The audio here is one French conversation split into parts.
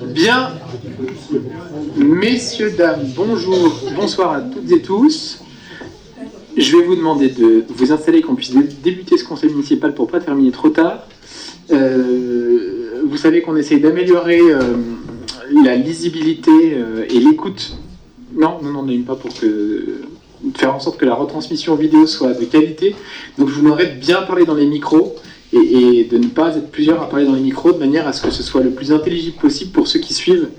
Bien, messieurs, dames, bonjour, bonsoir à toutes et tous. Je vais vous demander de vous installer, qu'on puisse débuter ce conseil municipal pour ne pas terminer trop tard. Vous savez qu'on essaye d'améliorer la lisibilité et l'écoute. Non, on n'en pas pour faire en sorte que la retransmission vidéo soit de qualité. Donc je vous demanderai de bien parler dans les micros et de ne pas être plusieurs à parler dans les micros de manière à ce que ce soit le plus intelligible possible pour ceux qui suivent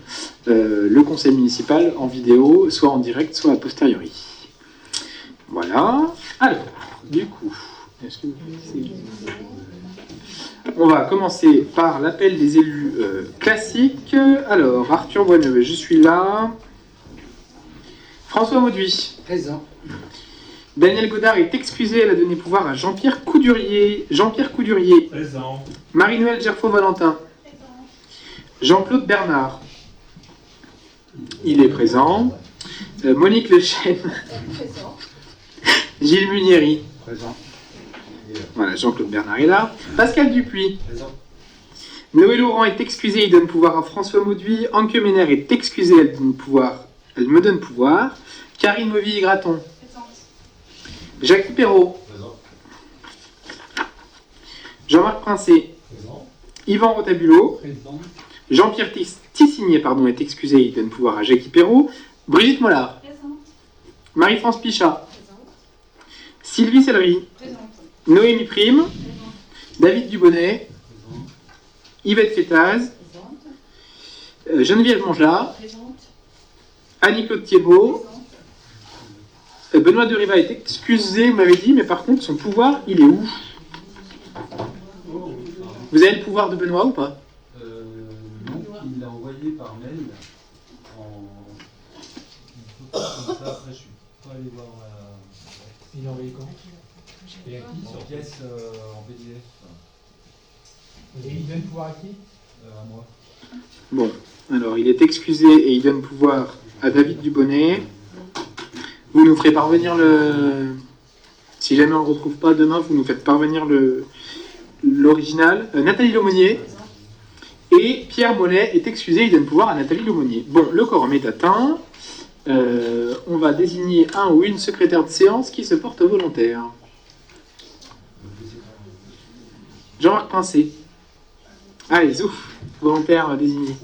le conseil municipal en vidéo, soit en direct, soit a posteriori. Voilà. Alors, du coup, on va commencer par l'appel des élus classiques. Alors, Arthur Boisneuve, je suis là. François Mauduit. Présent. Daniel Godard est excusé, elle a donné pouvoir à Jean-Pierre Coudurier. Jean-Pierre Coudurier. Présent. Marie-Noëlle Gerfaux-Valentin. Jean-Claude Bernard. Il est présent. Monique Lechêne. Présent. Gilles Munieri. Présent. Voilà, Jean-Claude Bernard est là. Pascal Dupuis. Présent. Noé Laurent est excusé, il donne pouvoir à François Mauduit. Anke Ménère est excusée, elle me donne pouvoir. Karine Mauville-Graton. Jacques Perrault. Présent. Jean-Marc Princé. Présent. Yvan Rotabulo. Présent. Jean-Pierre Tissigné est excusé, il donne pouvoir à Jacques Perrault. Brigitte Mollard. Présente. Marie-France Pichat. Présente. Sylvie Sellery. Présente. Noémie Prime. Présente. David Dubonnet. Présent. Yvette Fétaz. Présente. Geneviève Mangelat. Présente. Annie-Claude Thiebaud. Présente. Benoît de Riva est excusé, vous m'avez dit, mais par contre, son pouvoir, il est où? Vous avez le pouvoir de Benoît ou pas? Non, il l'a envoyé par mail. Comme ça, après, je suis pas allé voir la... Il l'a envoyé quand? Et à qui? Sur pièce en PDF. Et il donne pouvoir à qui? À moi. Bon, alors, il est excusé et il donne pouvoir à David Dubonnet. Vous nous ferez parvenir le... Si jamais on ne le retrouve pas demain, vous nous faites parvenir l'original. Nathalie Lemonnier. Et Pierre Mollet est excusé, il donne pouvoir à Nathalie Lemonnier. Bon, le quorum est atteint. On va désigner un ou une secrétaire de séance qui se porte volontaire. Jean-Marc Princé. Allez, ouf, volontaire désigné.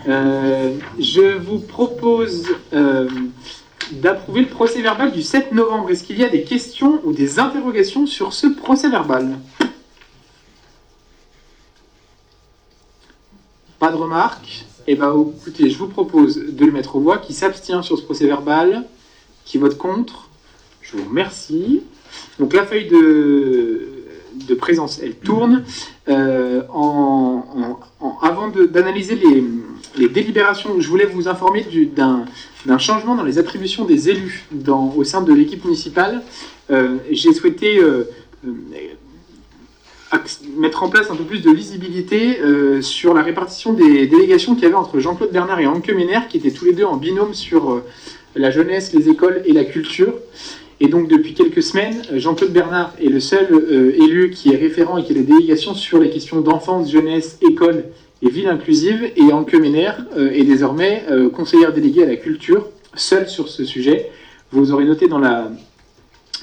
Je vous propose d'approuver le procès-verbal du 7 novembre. Est-ce qu'il y a des questions ou des interrogations sur ce procès-verbal? Pas de remarques? Eh bien, écoutez, je vous propose de le mettre aux voix. Qui s'abstient sur ce procès-verbal? Qui vote contre? Je vous remercie. Donc la feuille de présence, elle tourne. Avant d'analyser les délibérations, je voulais vous informer d'un changement dans les attributions des élus au sein de l'équipe municipale. J'ai souhaité mettre en place un peu plus de lisibilité sur la répartition des délégations qu'il y avait entre Jean-Claude Bernard et Anke Ménère, qui étaient tous les deux en binôme sur la jeunesse, les écoles et la culture. Et donc depuis quelques semaines, Jean-Claude Bernard est le seul élu qui est référent et qui a les délégations sur les questions d'enfance, jeunesse, école et ville inclusive. Et Anke Ménère est désormais conseillère déléguée à la culture, seule sur ce sujet. Vous aurez noté dans la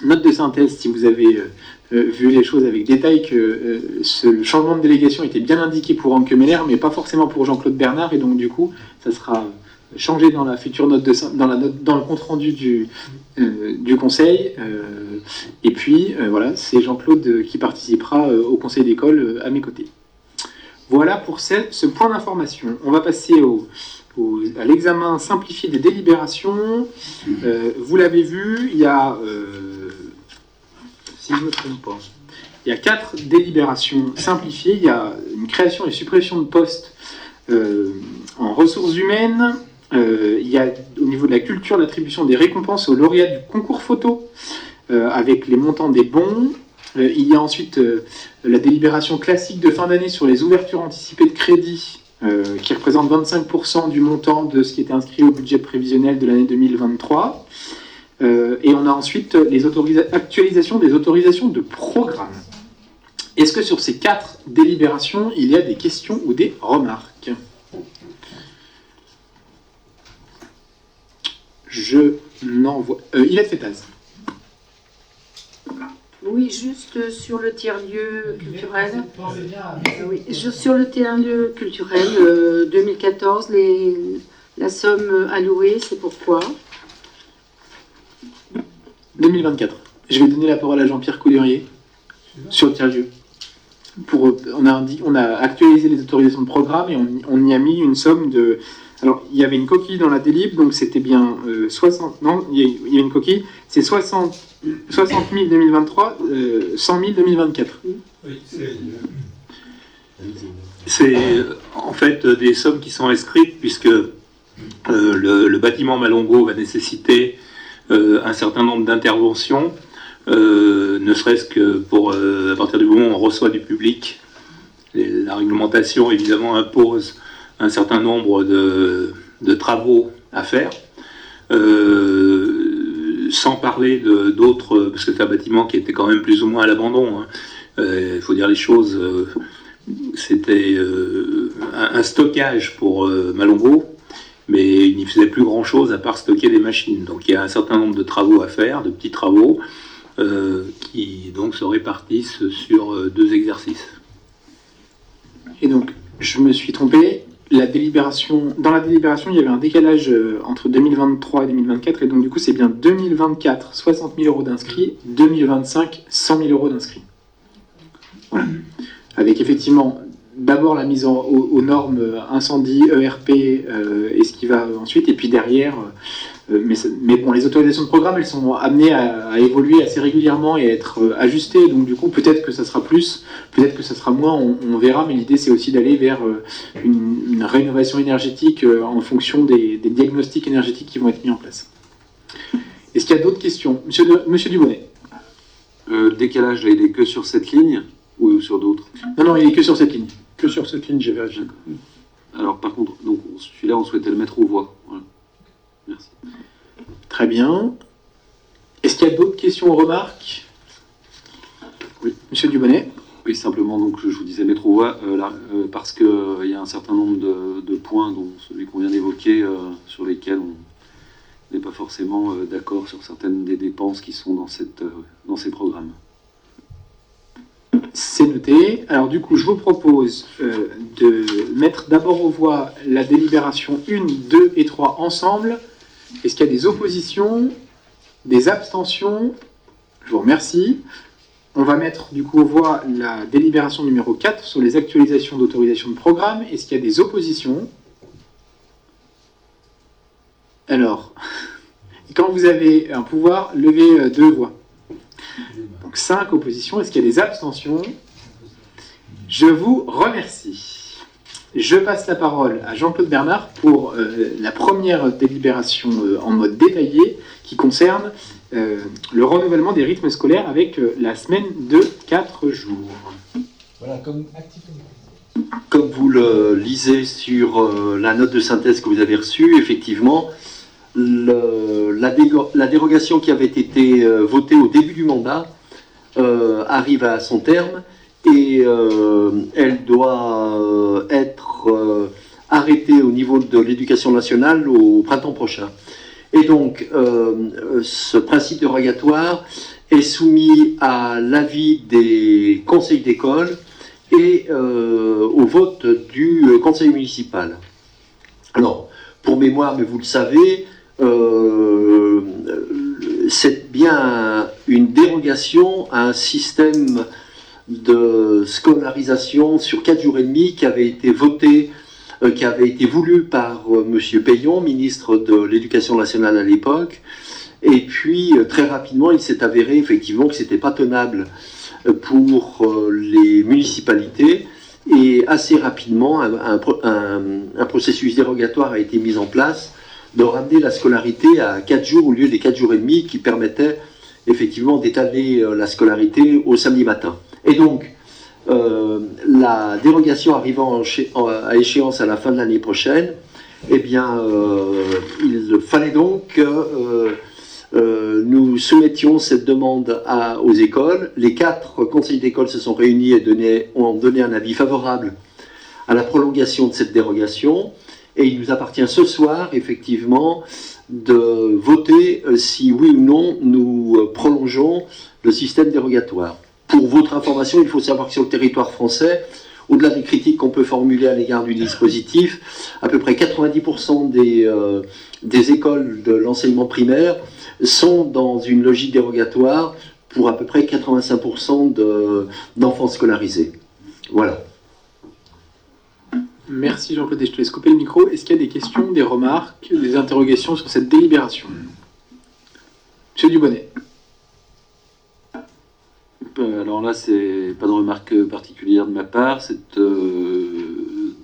note de synthèse, si vous avez vu les choses avec détail, que ce changement de délégation était bien indiqué pour Anke Ménère, mais pas forcément pour Jean-Claude Bernard. Et donc du coup, ça sera changé dans la future note dans le compte rendu du conseil. Et puis voilà, c'est Jean-Claude qui participera au conseil d'école à mes côtés. Voilà pour ce point d'information. On va passer à l'examen simplifié des délibérations. Vous l'avez vu, il y a, si je ne me trompe pas, il y a 4 délibérations simplifiées. Il y a une création et suppression de postes en ressources humaines. Il y a au niveau de la culture l'attribution des récompenses aux lauréats du concours photo avec les montants des bons. Il y a ensuite la délibération classique de fin d'année sur les ouvertures anticipées de crédit qui représente 25% du montant de ce qui était inscrit au budget prévisionnel de l'année 2023. Et on a ensuite les actualisations des autorisations de programme. Est-ce que sur ces 4 délibérations, il y a des questions ou des remarques? Je n'en vois... Yvette Fétaz. Oui, juste sur le tiers-lieu culturel. Pensez bien à... Oui, sur le tiers-lieu culturel 2014, la somme allouée, c'est pourquoi 2024. Je vais donner la parole à Jean-Pierre Coudurier sur le tiers-lieu. On a actualisé les autorisations de programme et on y a mis une somme de... Alors, il y avait une coquille dans la délib, donc c'était bien 60... Non, il y a une coquille, c'est 60 000 2023, 100 000 2024. Oui, C'est en fait des sommes qui sont inscrites puisque le bâtiment Malongo va nécessiter un certain nombre d'interventions, ne serait-ce que pour, à partir du moment où on reçoit du public, la réglementation évidemment impose un certain nombre de travaux à faire, sans parler d'autres, parce que c'est un bâtiment qui était quand même plus ou moins à l'abandon, hein. Il faut dire les choses, c'était un stockage pour Malongo, mais il n'y faisait plus grand-chose à part stocker des machines. Donc il y a un certain nombre de travaux à faire, de petits travaux, qui donc se répartissent sur 2 exercices. Et donc, je me suis trompé. Dans la délibération, il y avait un décalage entre 2023 et 2024, et donc du coup, c'est bien 2024, 60 000 euros d'inscrits, 2025, 100 000 euros d'inscrits. Voilà. Avec effectivement, d'abord la mise aux normes incendie, ERP, et ce qui va ensuite, et puis derrière, mais bon, les autorisations de programme, elles sont amenées à évoluer assez régulièrement et à être ajustées, donc du coup, peut-être que ça sera plus, peut-être que ça sera moins, on verra, mais l'idée, c'est aussi d'aller vers une rénovation énergétique en fonction des diagnostics énergétiques qui vont être mis en place. Est-ce qu'il y a d'autres questions? Monsieur Dubonnet. Le décalage, là, il est que sur cette ligne ou sur d'autres? Non, il est que sur cette ligne. Que sur cette ligne, j'ai vérifié. Alors, par contre, donc celui-là, on souhaitait le mettre aux voix. Voilà. Merci. Très bien. Est-ce qu'il y a d'autres questions ou remarques? Oui, monsieur Dubonnet. Oui, simplement, donc, je vous disais mettre aux voix, parce qu'il y a un certain nombre de points, dont celui qu'on vient d'évoquer, sur lesquels on n'est pas forcément d'accord sur certaines des dépenses qui sont dans ces programmes. C'est noté. Alors du coup, je vous propose de mettre d'abord aux voix la délibération 1, 2 et 3 ensemble. Est-ce qu'il y a des oppositions, des abstentions? Je vous remercie. On va mettre du coup aux voix la délibération numéro 4 sur les actualisations d'autorisation de programme. Est-ce qu'il y a des oppositions? Alors, quand vous avez un pouvoir, levez 2 voix. Donc 5 oppositions. Est-ce qu'il y a des abstentions? Je vous remercie. Je passe la parole à Jean-Claude Bernard pour la première délibération en mode détaillé qui concerne le renouvellement des rythmes scolaires avec la semaine de 4 jours. Voilà, comme actif. Comme vous le lisez sur la note de synthèse que vous avez reçue, effectivement, la dérogation qui avait été votée au début du mandat arrive à son terme et elle doit être arrêtée au niveau de l'éducation nationale au printemps prochain. Et donc, ce principe dérogatoire est soumis à l'avis des conseils d'école et au vote du conseil municipal. Alors, pour mémoire, mais vous le savez, c'est bien une dérogation à un système de scolarisation sur 4 jours et demi qui avait été voté, qui avait été voulu par M. Payon, ministre de l'Éducation nationale à l'époque, et puis très rapidement il s'est avéré effectivement que ce n'était pas tenable pour les municipalités, et assez rapidement un processus dérogatoire a été mis en place de ramener la scolarité à 4 jours au lieu des 4 jours et demi qui permettaient effectivement d'étaler la scolarité au samedi matin. Et donc, la dérogation arrivant à échéance à la fin de l'année prochaine, eh bien, il fallait donc que nous soumettions cette demande aux écoles. Les 4 conseils d'école se sont réunis et ont donné un avis favorable à la prolongation de cette dérogation. Et il nous appartient ce soir, effectivement, de voter si oui ou non nous prolongeons le système dérogatoire. Pour votre information, il faut savoir que sur le territoire français, au-delà des critiques qu'on peut formuler à l'égard du dispositif, à peu près 90% des écoles de l'enseignement primaire sont dans une logique dérogatoire pour à peu près 85% d'enfants scolarisés. Voilà. Merci Jean-Claude, et je te laisse couper le micro. Est-ce qu'il y a des questions, des remarques, des interrogations sur cette délibération? Monsieur Dubonnet. Alors là, c'est pas de remarque particulière de ma part, c'est de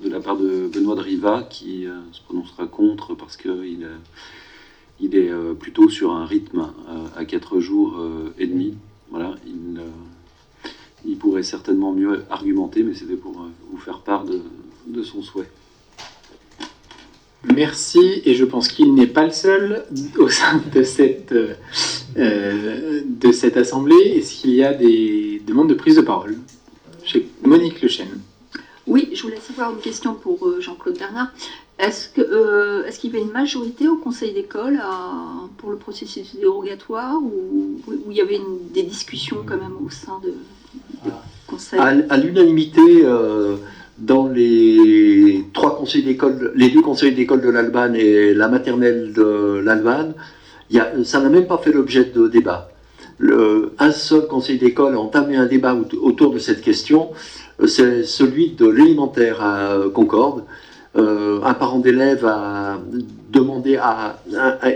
la part de Benoît de Riva qui se prononcera contre parce qu'il est plutôt sur un rythme à 4 jours et demi. Voilà, il pourrait certainement mieux argumenter, mais c'était pour vous faire part de son souhait. Merci, et je pense qu'il n'est pas le seul au sein de cette assemblée. Est-ce qu'il y a des demandes de prise de parole? Chez Monique Lechêne. Oui, je voulais savoir une question pour Jean-Claude Bernard. Est-ce qu'il y avait une majorité au conseil d'école pour le processus dérogatoire ou il y avait des discussions quand même au sein du conseil? À l'unanimité, dans les 3 conseils d'école, les 2 conseils d'école de l'Albanne et la maternelle de l'Albanne, ça n'a même pas fait l'objet de débat. Un seul conseil d'école a entamé un débat autour de cette question, c'est celui de l'élémentaire à Concorde. Un parent d'élève a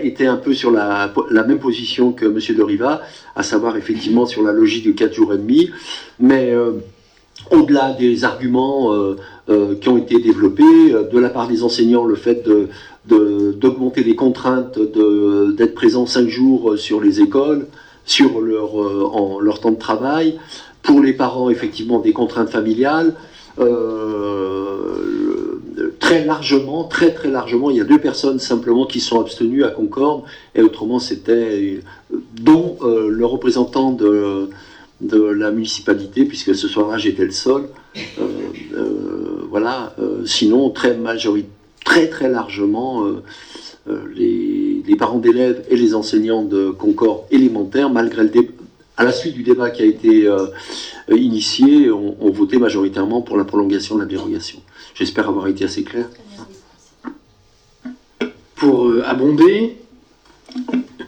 été un peu sur la même position que M. de Riva, à savoir effectivement sur la logique de 4 jours et demi, mais au-delà des arguments qui ont été développés, de la part des enseignants, le fait d'augmenter les contraintes, d'être présent 5 jours sur les écoles, sur leur temps de travail, pour les parents, effectivement, des contraintes familiales, très largement, très largement, il y a 2 personnes simplement qui sont abstenues à Concorde, et autrement c'était, dont le représentant de la municipalité, puisque ce soir-là j'étais le seul, voilà, sinon très largement les parents d'élèves et les enseignants de Concorde élémentaire, malgré à la suite du débat qui a été initié, ont voté majoritairement pour la prolongation de la dérogation. J'espère avoir été assez clair. Pour abonder,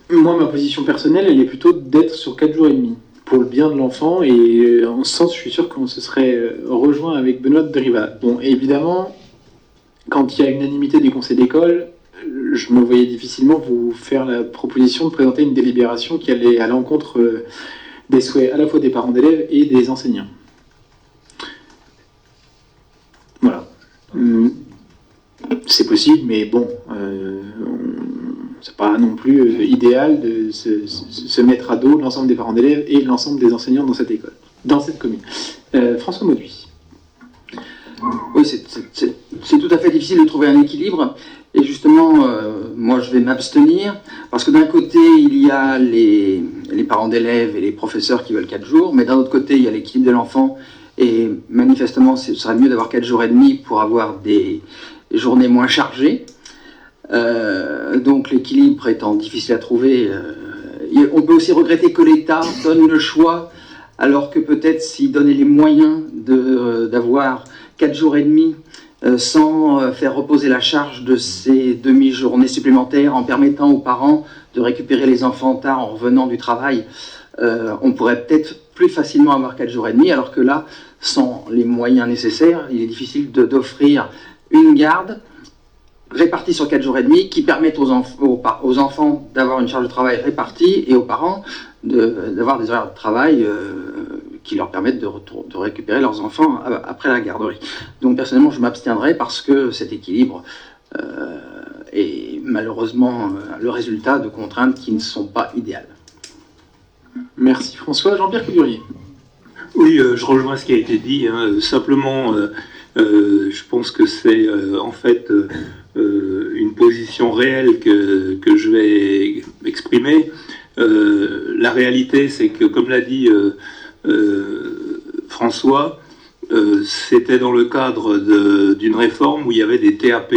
moi ma position personnelle elle est plutôt d'être sur 4 jours et demi. Pour le bien de l'enfant, et en ce sens, je suis sûr qu'on se serait rejoint avec Benoît de Riva. Bon, évidemment, quand il y a unanimité du conseil d'école, je me voyais difficilement vous faire la proposition de présenter une délibération qui allait à l'encontre des souhaits à la fois des parents d'élèves et des enseignants. Voilà. C'est possible, mais bon, c'est pas non plus idéal de se mettre à dos l'ensemble des parents d'élèves et l'ensemble des enseignants dans cette école, dans cette commune. François Mauduit. Oui, c'est tout à fait difficile de trouver un équilibre. Et justement, moi je vais m'abstenir, parce que d'un côté, il y a les parents d'élèves et les professeurs qui veulent 4 jours, mais d'un autre côté, il y a l'équilibre de l'enfant, et manifestement, ce serait mieux d'avoir 4 jours et demi pour avoir des journées moins chargées. Donc l'équilibre étant difficile à trouver, on peut aussi regretter que l'État donne le choix, alors que peut-être s'il donnait les moyens d'avoir 4 jours et demi, sans faire reposer la charge de ces demi-journées supplémentaires, en permettant aux parents de récupérer les enfants tard en revenant du travail, on pourrait peut-être plus facilement avoir 4 jours et demi, alors que là, sans les moyens nécessaires, il est difficile d'offrir une garde répartie sur 4 jours et demi, qui permettent aux enfants d'avoir une charge de travail répartie, et aux parents d'avoir des horaires de travail qui leur permettent de récupérer leurs enfants après la garderie. Donc personnellement, je m'abstiendrai parce que cet équilibre est malheureusement le résultat de contraintes qui ne sont pas idéales. Merci François. Jean-Pierre Coudurier. Oui, je rejoins ce qui a été dit. Simplement, je pense que c'est en fait une position réelle que je vais exprimer. La réalité, c'est que, comme l'a dit François, c'était dans le cadre d'une réforme où il y avait des TAP,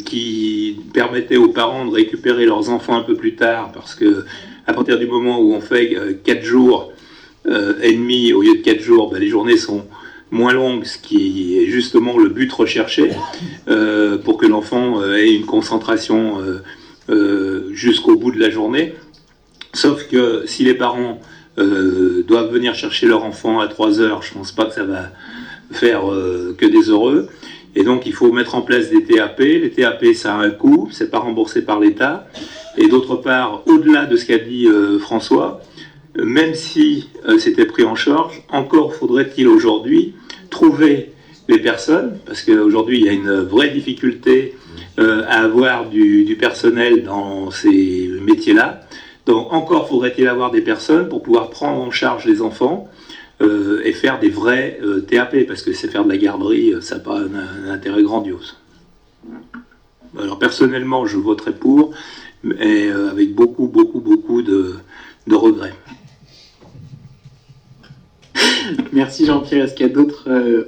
qui permettait aux parents de récupérer leurs enfants un peu plus tard, parce que à partir du moment où on fait 4 jours et demi au lieu de 4 jours, les journées sont moins longues, ce qui est justement le but recherché, pour que l'enfant ait une concentration jusqu'au bout de la journée. Sauf que si les parents doivent venir chercher leur enfant à 3 heures, je ne pense pas que ça va faire que des heureux. Et donc il faut mettre en place des TAP. Les TAP, ça a un coût, c'est pas remboursé par l'État. Et d'autre part, au-delà de ce qu'a dit François, même si c'était pris en charge, encore faudrait-il aujourd'hui trouver les personnes, parce qu'aujourd'hui il y a une vraie difficulté à avoir du personnel dans ces métiers-là. Donc encore faudrait-il avoir des personnes pour pouvoir prendre en charge les enfants et faire des vrais TAP, parce que c'est faire de la garderie, ça n'a pas un intérêt grandiose. Alors personnellement, je voterai pour, mais avec beaucoup de regrets. Merci Jean-Pierre. Est-ce qu'il y a d'autres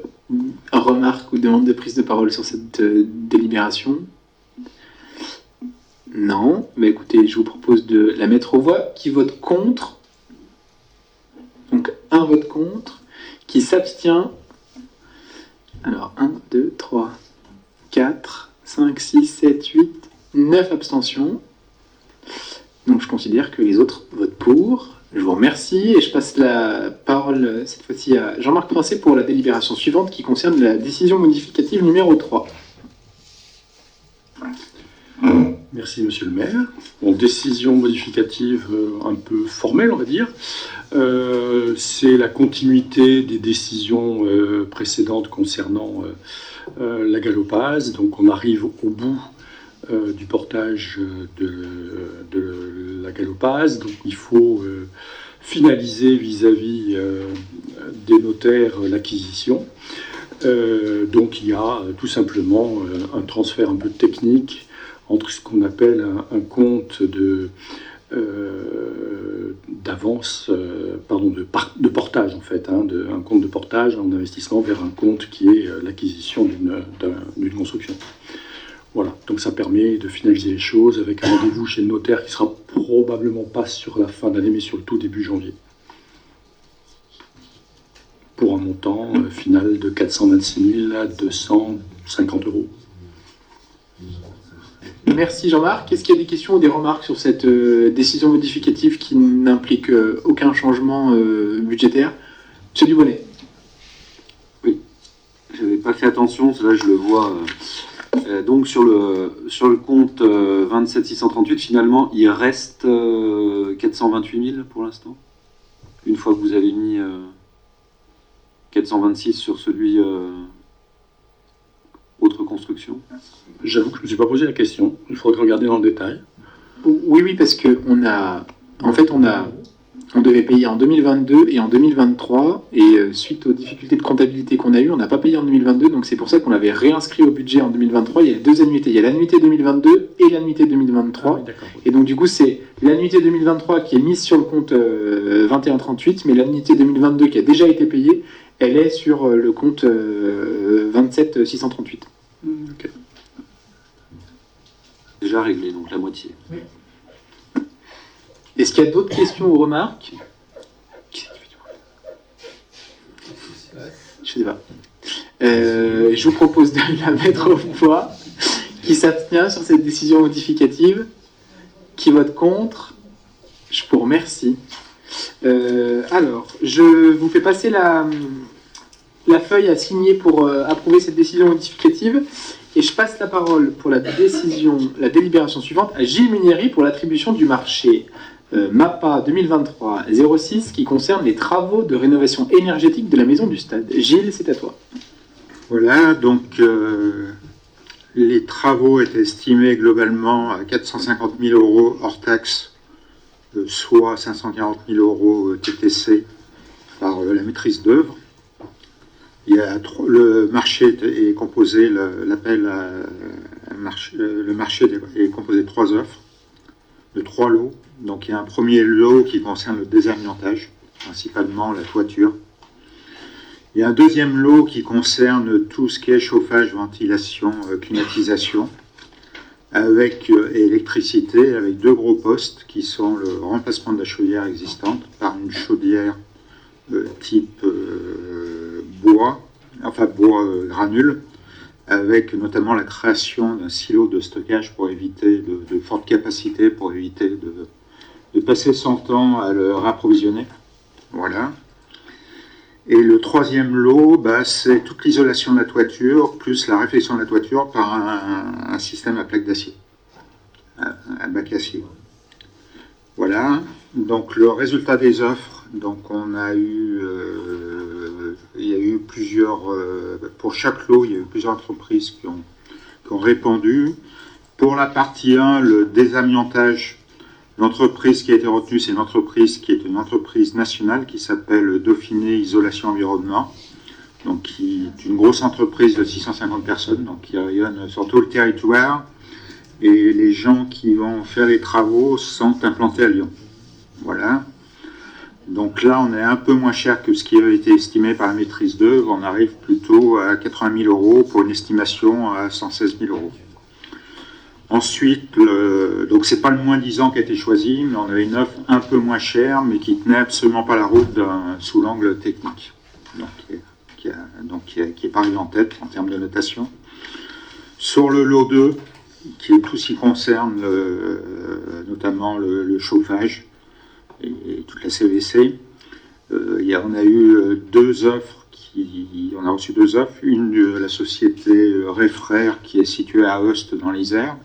remarques ou demandes de prise de parole sur cette délibération? Non. Mais écoutez, je vous propose de la mettre aux voix. Qui vote contre? Donc un vote contre. Qui s'abstient? Alors 1, 2, 3, 4, 5, 6, 7, 8, 9 abstentions. Donc je considère que les autres votent pour. Je vous remercie et je passe la parole cette fois-ci à Jean-Marc Princet pour la délibération suivante qui concerne la décision modificative numéro 3. Merci Monsieur le maire. Bon, décision modificative un peu formelle, on va dire. C'est la continuité des décisions précédentes concernant la galopase. Donc on arrive au bout du portage de la galopase. Donc il faut finaliser vis-à-vis des notaires l'acquisition. Donc il y a tout simplement un transfert un peu technique entre ce qu'on appelle un compte d'avance, de portage en fait, un compte de portage en investissement vers un compte qui est l'acquisition d'une construction. Voilà, donc ça permet de finaliser les choses avec un rendez-vous chez le notaire qui sera probablement pas sur la fin d'année mais sur le tout début janvier. Pour un montant final de 426 250 €. Merci Jean-Marc. Est-ce qu'il y a des questions ou des remarques sur cette décision modificative qui n'implique aucun changement budgétaire? Monsieur Dubonnet. Oui, je n'avais pas fait attention, là je le vois. Donc sur le compte 27 638, finalement, il reste 428 000 pour l'instant. Une fois que vous avez mis 426 sur celui autre construction. J'avoue que je ne me suis pas posé la question. Il faudrait regarder dans le détail. Oui, parce que on devait payer en 2022 et en 2023, et suite aux difficultés de comptabilité qu'on a eues, on n'a pas payé en 2022, donc c'est pour ça qu'on l'avait réinscrit au budget en 2023. Il y a 2 annuités, il y a l'annuité 2022 et l'annuité 2023, et donc du coup c'est l'annuité 2023 qui est mise sur le compte 2138, mais l'annuité 2022 qui a déjà été payée, elle est sur le compte 27 638. Okay. Déjà réglé, donc la moitié. Oui. Est-ce qu'il y a d'autres questions ou remarques? Je sais pas. Je vous propose de la mettre aux voix. Qui s'abstient sur cette décision modificative? Qui vote contre? Je vous remercie. Alors, je vous fais passer la feuille à signer pour approuver cette décision modificative. Et je passe la parole pour la délibération suivante à Gilles Munieri pour l'attribution du marché MAPA 2023-06 qui concerne les travaux de rénovation énergétique de la maison du stade. Gilles, c'est à toi. Voilà, donc les travaux étaient estimés globalement à 450 000 € hors taxe, soit 540 000 € TTC par la maîtrise d'œuvre. Le marché est composé, le marché est composé de 3 offres, de 3 lots. Donc il y a un premier lot qui concerne le désamiantage, principalement la toiture. Il y a un deuxième lot qui concerne tout ce qui est chauffage, ventilation, climatisation, avec électricité, avec 2 gros postes qui sont le remplacement de la chaudière existante par une chaudière type bois, enfin bois granule, avec notamment la création d'un silo de stockage pour éviter de forte capacité, pour éviter de passer son temps à le rapprovisionner. Voilà. Et le troisième lot, c'est toute l'isolation de la toiture, plus la réflexion de la toiture par un système à plaque d'acier, un bac acier. Voilà. Donc le résultat des offres, donc on a eu, il y a eu plusieurs, pour chaque lot, il y a eu plusieurs entreprises qui ont répondu. Pour la partie 1, le désamiantage, l'entreprise qui a été retenue, c'est une entreprise nationale qui s'appelle Dauphiné Isolation Environnement, donc qui est une grosse entreprise de 650 personnes, donc qui rayonne sur tout le territoire, et les gens qui vont faire les travaux sont implantés à Lyon. Voilà. Donc là, on est un peu moins cher que ce qui avait été estimé par la maîtrise d'œuvre. On arrive plutôt à 80 000 euros pour une estimation à 116 000 euros. Ensuite, donc c'est pas le moins 10 ans qui a été choisi, mais on avait une offre un peu moins chère, mais qui tenait absolument pas la route sous l'angle technique. Donc qui est paru en tête en termes de notation. Sur le lot 2, qui est tout ce qui concerne notamment le chauffage et toute la CVC, on a eu 2 offres. On a reçu 2 offres, une de la société Refrère qui est située à Aoste dans l'Isère,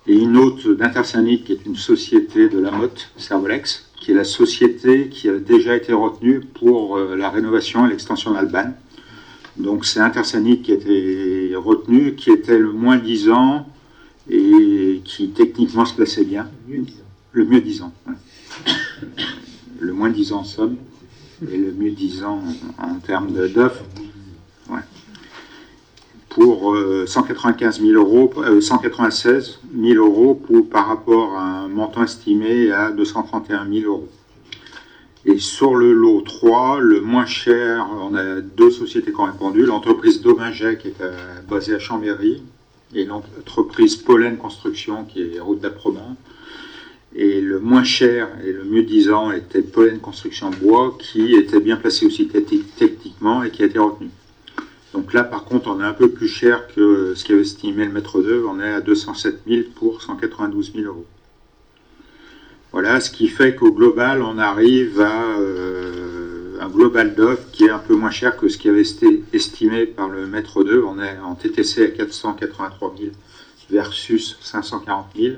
et une autre d'Intersanit qui est une société de la Motte, Servolex, qui est la société qui a déjà été retenue pour la rénovation et l'extension d'Alban. Donc c'est Intersanit qui a été retenu, qui était le moins 10 ans et qui techniquement se plaçait bien. Le mieux 10 ans. Ouais. Le moins 10 ans en somme et le mieux 10 ans en termes d'offres. Ouais. Pour 196 000 euros par rapport à un montant estimé à 231 000 euros. Et sur le lot 3, le moins cher, on a 2 sociétés qui ont répondu, l'entreprise Dominget qui est basée à Chambéry et l'entreprise Pollen Construction qui est route d'Apremont. Et le moins cher et le mieux 10 ans était Pollen Construction Bois qui était bien placé aussi techniquement et qui a été retenu. Donc là, par contre, on est un peu plus cher que ce qu'avait estimé le maître d'œuvre. On est à 207 000 pour 192 000 euros. Voilà, ce qui fait qu'au global, on arrive à un global d'offre qui est un peu moins cher que ce qui avait été estimé par le maître d'œuvre. On est en TTC à 483 000 versus 540 000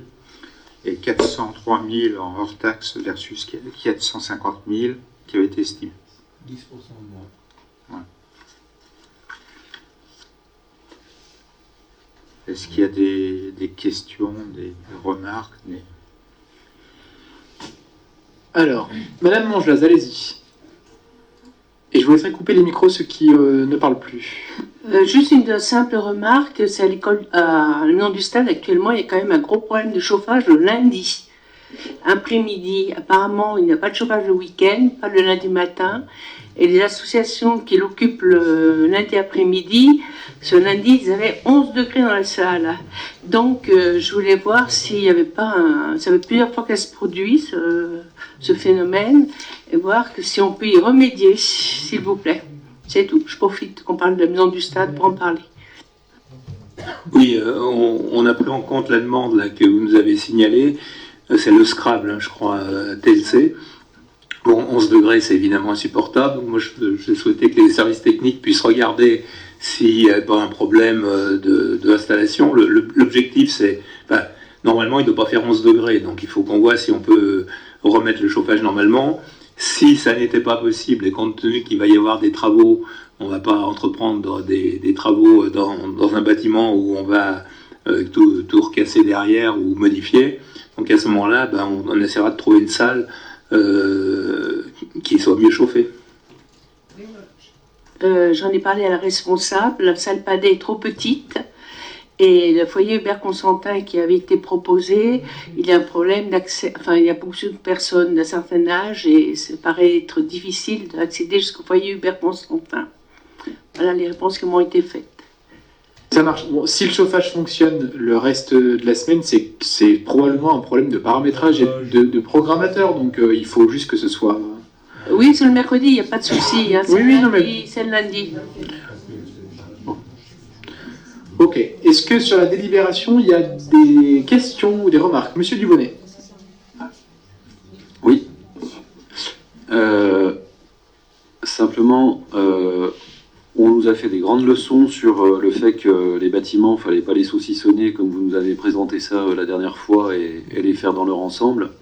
et 403 000 en hors taxe versus 450 000 qui avait été estimé. 10% de moins. Ouais. Est-ce qu'il y a des questions, des remarques Alors, Madame Mangelaz, allez-y. Et je vous laisserai couper les micros, ceux qui ne parlent plus. Juste une simple remarque, c'est à l'école, à le nom du stade actuellement, il y a quand même un gros problème de chauffage le lundi. Après-midi, apparemment, il n'y a pas de chauffage le week-end, pas le lundi matin. Et les associations qui l'occupent le lundi après-midi, ce lundi, ils avaient 11 degrés dans la salle. Donc, je voulais voir s'il n'y avait pas ça fait plusieurs fois qu'elle se produit, ce phénomène, et voir que si on peut y remédier, s'il vous plaît. C'est tout. Je profite qu'on parle de la maison du stade pour en parler. Oui, on a pris en compte la demande là, que vous nous avez signalée. C'est le Scrabble, hein, je crois, TLC. Bon, 11 degrés, c'est évidemment insupportable. Donc moi, je souhaitais que les services techniques puissent regarder s'il n'y a pas un problème de installation. L'objectif, c'est... Enfin, normalement, il ne doit pas faire 11 degrés. Donc il faut qu'on voit si on peut remettre le chauffage normalement. Si ça n'était pas possible, et compte tenu qu'il va y avoir des travaux, on ne va pas entreprendre des travaux dans un bâtiment où on va tout recasser derrière ou modifier. Donc à ce moment-là, on essaiera de trouver une salle qui soit mieux chauffée. J'en ai parlé à la responsable, la salle Padet est trop petite Et le foyer Hubert Constantin qui avait été proposé, il y a un problème d'accès, enfin il y a beaucoup de personnes d'un certain âge et ça paraît être difficile d'accéder jusqu'au foyer Hubert Constantin. Voilà les réponses qui m'ont été faites. Ça marche. Bon, si le chauffage fonctionne le reste de la semaine, c'est probablement un problème de paramétrage et de programmateur, donc il faut juste que ce soit... Oui, c'est le mercredi, il n'y a pas de souci. Hein, oui, c'est le lundi. Ok. Est-ce que sur la délibération, il y a des questions ou des remarques? Monsieur Dubonnet. Oui. Simplement, on nous a fait des grandes leçons sur le fait que les bâtiments, il ne fallait pas les saucissonner comme vous nous avez présenté ça la dernière fois et les faire dans leur ensemble.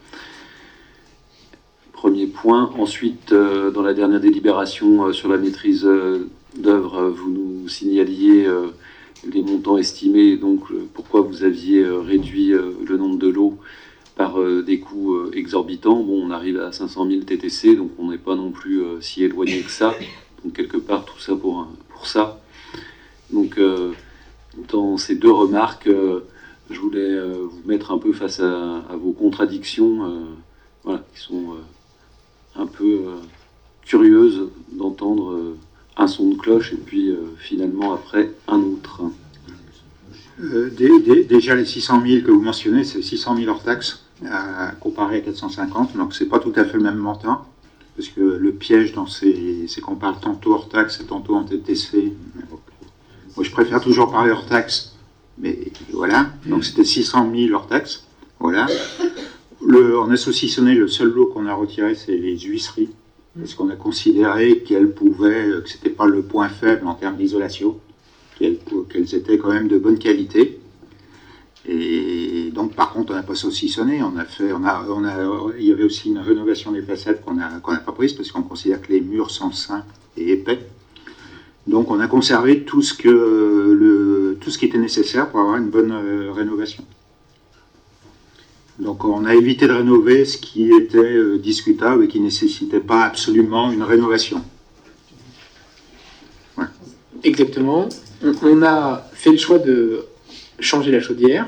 Premier point. Ensuite, dans la dernière délibération sur la maîtrise d'œuvre, vous nous signaliez les montants estimés, donc pourquoi vous aviez réduit le nombre de lots par des coûts exorbitants. Bon, on arrive à 500 000 TTC, donc on n'est pas non plus si éloigné que ça. Donc quelque part, tout ça pour ça. Donc dans ces deux remarques, je voulais vous mettre un peu face à vos contradictions, voilà, qui sont un peu curieuses d'entendre un son de cloche et puis finalement après un autre. Déjà les 600 000 que vous mentionnez, c'est 600 000 hors taxe comparé à 450, donc c'est pas tout à fait le même montant, parce que le piège c'est qu'on parle tantôt hors taxe et tantôt en TTC. Moi je préfère toujours parler hors taxe, mais voilà, donc c'était 600 000 hors taxe, voilà. On a saucissonné, le seul lot qu'on a retiré, c'est les huisseries, parce qu'on a considéré que c'était pas le point faible en termes d'isolation, qu'elles étaient quand même de bonne qualité. Et donc, par contre, on n'a pas saucissonné. Il y avait aussi une rénovation des façades qu'on n'a pas prise, parce qu'on considère que les murs sont sains et épais. Donc, on a conservé tout ce qui était nécessaire pour avoir une bonne rénovation. Donc on a évité de rénover ce qui était discutable et qui ne nécessitait pas absolument une rénovation. Ouais. Exactement. On a fait le choix de changer la chaudière,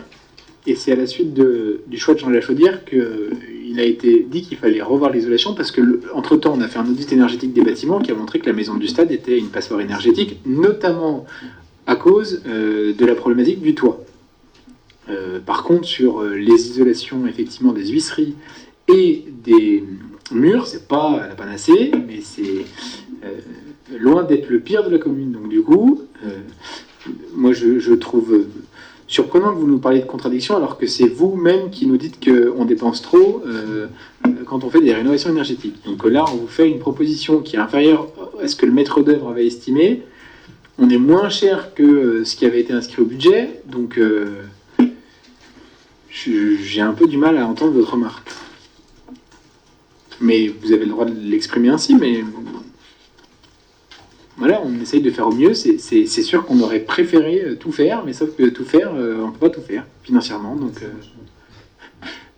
et c'est à la suite du choix de changer la chaudière qu'il a été dit qu'il fallait revoir l'isolation, parce que entre-temps on a fait un audit énergétique des bâtiments qui a montré que la maison du stade était une passoire énergétique, notamment à cause de la problématique du toit. Par contre, sur les isolations effectivement des huisseries et des murs, c'est pas la panacée, mais c'est loin d'être le pire de la commune. Donc du coup, moi je trouve surprenant que vous nous parliez de contradiction, alors que c'est vous-même qui nous dites qu'on dépense trop quand on fait des rénovations énergétiques. Donc là, on vous fait une proposition qui est inférieure à ce que le maître d'œuvre avait estimé. On est moins cher que ce qui avait été inscrit au budget, donc j'ai un peu du mal à entendre votre remarque. Mais vous avez le droit de l'exprimer ainsi, mais voilà, on essaye de faire au mieux. C'est sûr qu'on aurait préféré tout faire, mais sauf que tout faire, on ne peut pas tout faire financièrement. Donc,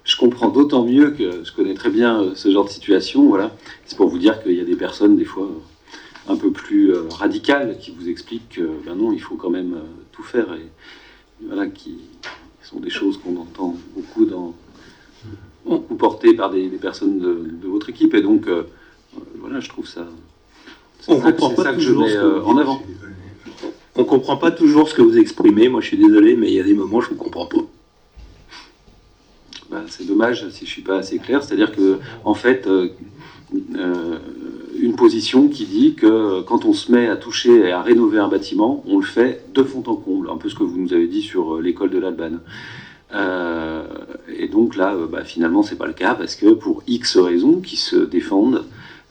Je comprends d'autant mieux que je connais très bien ce genre de situation. Voilà. C'est pour vous dire qu'il y a des personnes, des fois, un peu plus radicales, qui vous expliquent que ben non, il faut quand même tout faire. Et voilà, qui sont des choses qu'on entend beaucoup portées par des personnes de votre équipe. Et donc, voilà, je trouve ça... On comprend pas que je mets en avant. On comprend pas toujours ce que vous exprimez. Moi, je suis désolé, mais il y a des moments où je ne comprends pas. Ben, c'est dommage si je suis pas assez clair. C'est-à-dire que, en fait, une position qui dit que quand on se met à toucher et à rénover un bâtiment, on le fait de fond en comble. Un peu ce que vous nous avez dit sur l'école de l'Albane. Et donc là, finalement, c'est pas le cas parce que pour X raisons qui se défendent,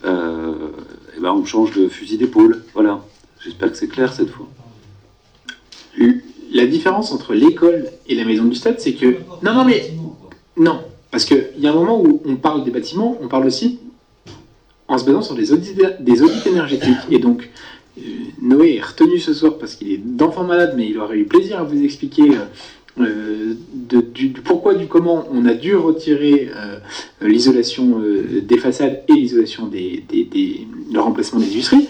on change de fusil d'épaule. Voilà. J'espère que c'est clair cette fois. La différence entre l'école et la maison du stade, c'est que... Non, parce qu'il y a un moment où on parle des bâtiments, on parle aussi en se basant sur des audits énergétiques. Et donc, Noé est retenu ce soir parce qu'il est d'enfant malade, mais il aurait eu plaisir à vous expliquer du pourquoi, du comment on a dû retirer l'isolation des façades et l'isolation le remplacement des huisseries.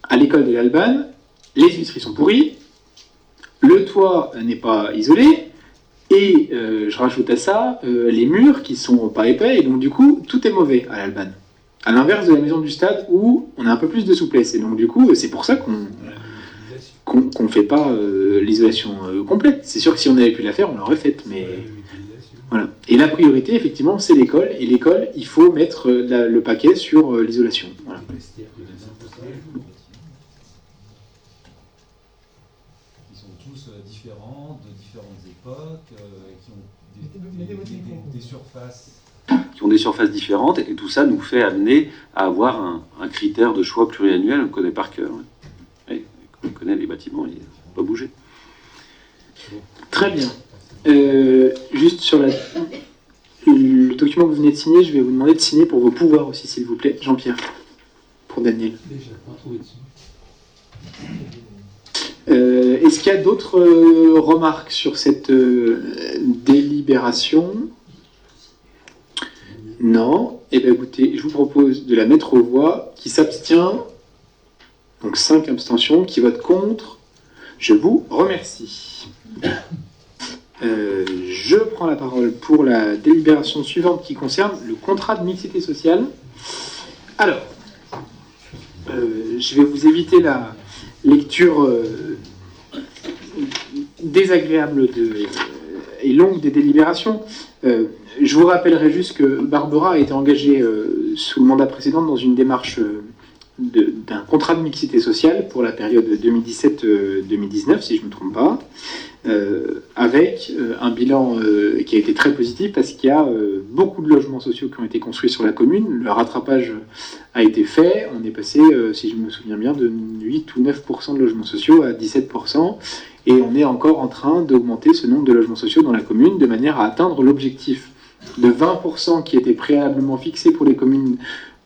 À l'école de l'Albane, les huisseries sont pourries, le le toit n'est pas isolé, et je rajoute à ça les murs qui sont pas épais, et donc du coup, tout est mauvais à l'Alban. À l'inverse de la maison du stade où on a un peu plus de souplesse. Et donc du coup, c'est pour ça qu'on fait pas l'isolation complète. C'est sûr que si on avait pu la faire, on l'aurait faite, mais voilà. Et la priorité, effectivement, c'est l'école. Et l'école, il faut mettre le paquet sur l'isolation. Voilà. Ils sont tous différents, de différentes époques, qui ont des surfaces. Qui ont des surfaces différentes, et tout ça nous fait amener à avoir un critère de choix pluriannuel, on connaît par cœur. Et on connaît les bâtiments, ils n'ont pas bougé. Très bien. Juste sur le document que vous venez de signer, je vais vous demander de signer pour vos pouvoirs aussi, s'il vous plaît. Jean-Pierre, pour Daniel. Déjà, on va trouver dessus. Est-ce qu'il y a d'autres remarques sur cette délibération ? Non. Eh bien écoutez, je vous propose de la mettre aux voix. Qui s'abstient ? Donc 5 abstentions. Qui vote contre ? Je vous remercie. Je prends la parole pour la délibération suivante qui concerne le contrat de mixité sociale. Alors, je vais vous éviter la lecture désagréable et longue des délibérations. Je vous rappellerai juste que Barbara a été engagée sous le mandat précédent dans une démarche d'un contrat de mixité sociale pour la période 2017-2019, si je ne me trompe pas, avec un bilan qui a été très positif parce qu'il y a beaucoup de logements sociaux qui ont été construits sur la commune. Le rattrapage a été fait. On est passé, si je me souviens bien, de 8 ou 9% de logements sociaux à 17%. Et on est encore en train d'augmenter ce nombre de logements sociaux dans la commune de manière à atteindre l'objectif de 20% qui était préalablement fixé pour les communes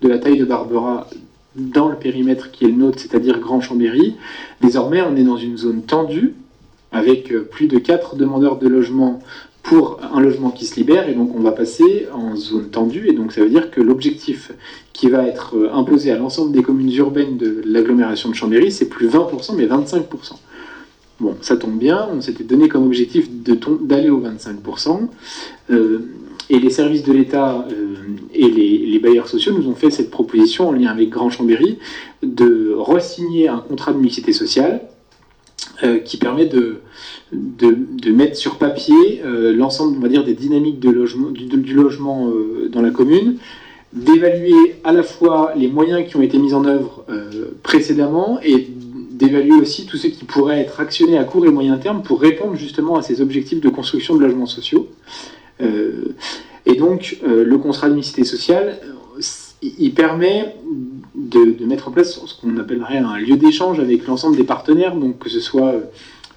de la taille de Barbera dans le périmètre qui est le nôtre, c'est-à-dire Grand Chambéry. Désormais, on est dans une zone tendue avec plus de 4 demandeurs de logement pour un logement qui se libère, et donc on va passer en zone tendue, et donc ça veut dire que l'objectif qui va être imposé à l'ensemble des communes urbaines de l'agglomération de Chambéry, c'est plus 20%, mais 25%. Bon, ça tombe bien, on s'était donné comme objectif d'aller au 25%, et les services de l'État et les bailleurs sociaux nous ont fait cette proposition en lien avec Grand Chambéry de re-signer un contrat de mixité sociale qui permet de mettre sur papier l'ensemble, on va dire, des dynamiques de logement, du logement dans la commune, d'évaluer à la fois les moyens qui ont été mis en œuvre précédemment et d'évaluer aussi tous ceux qui pourraient être actionnés à court et moyen terme pour répondre justement à ces objectifs de construction de logements sociaux. Et donc, le contrat de mixité sociale, il permet de mettre en place ce qu'on appellerait un lieu d'échange avec l'ensemble des partenaires, donc que ce soit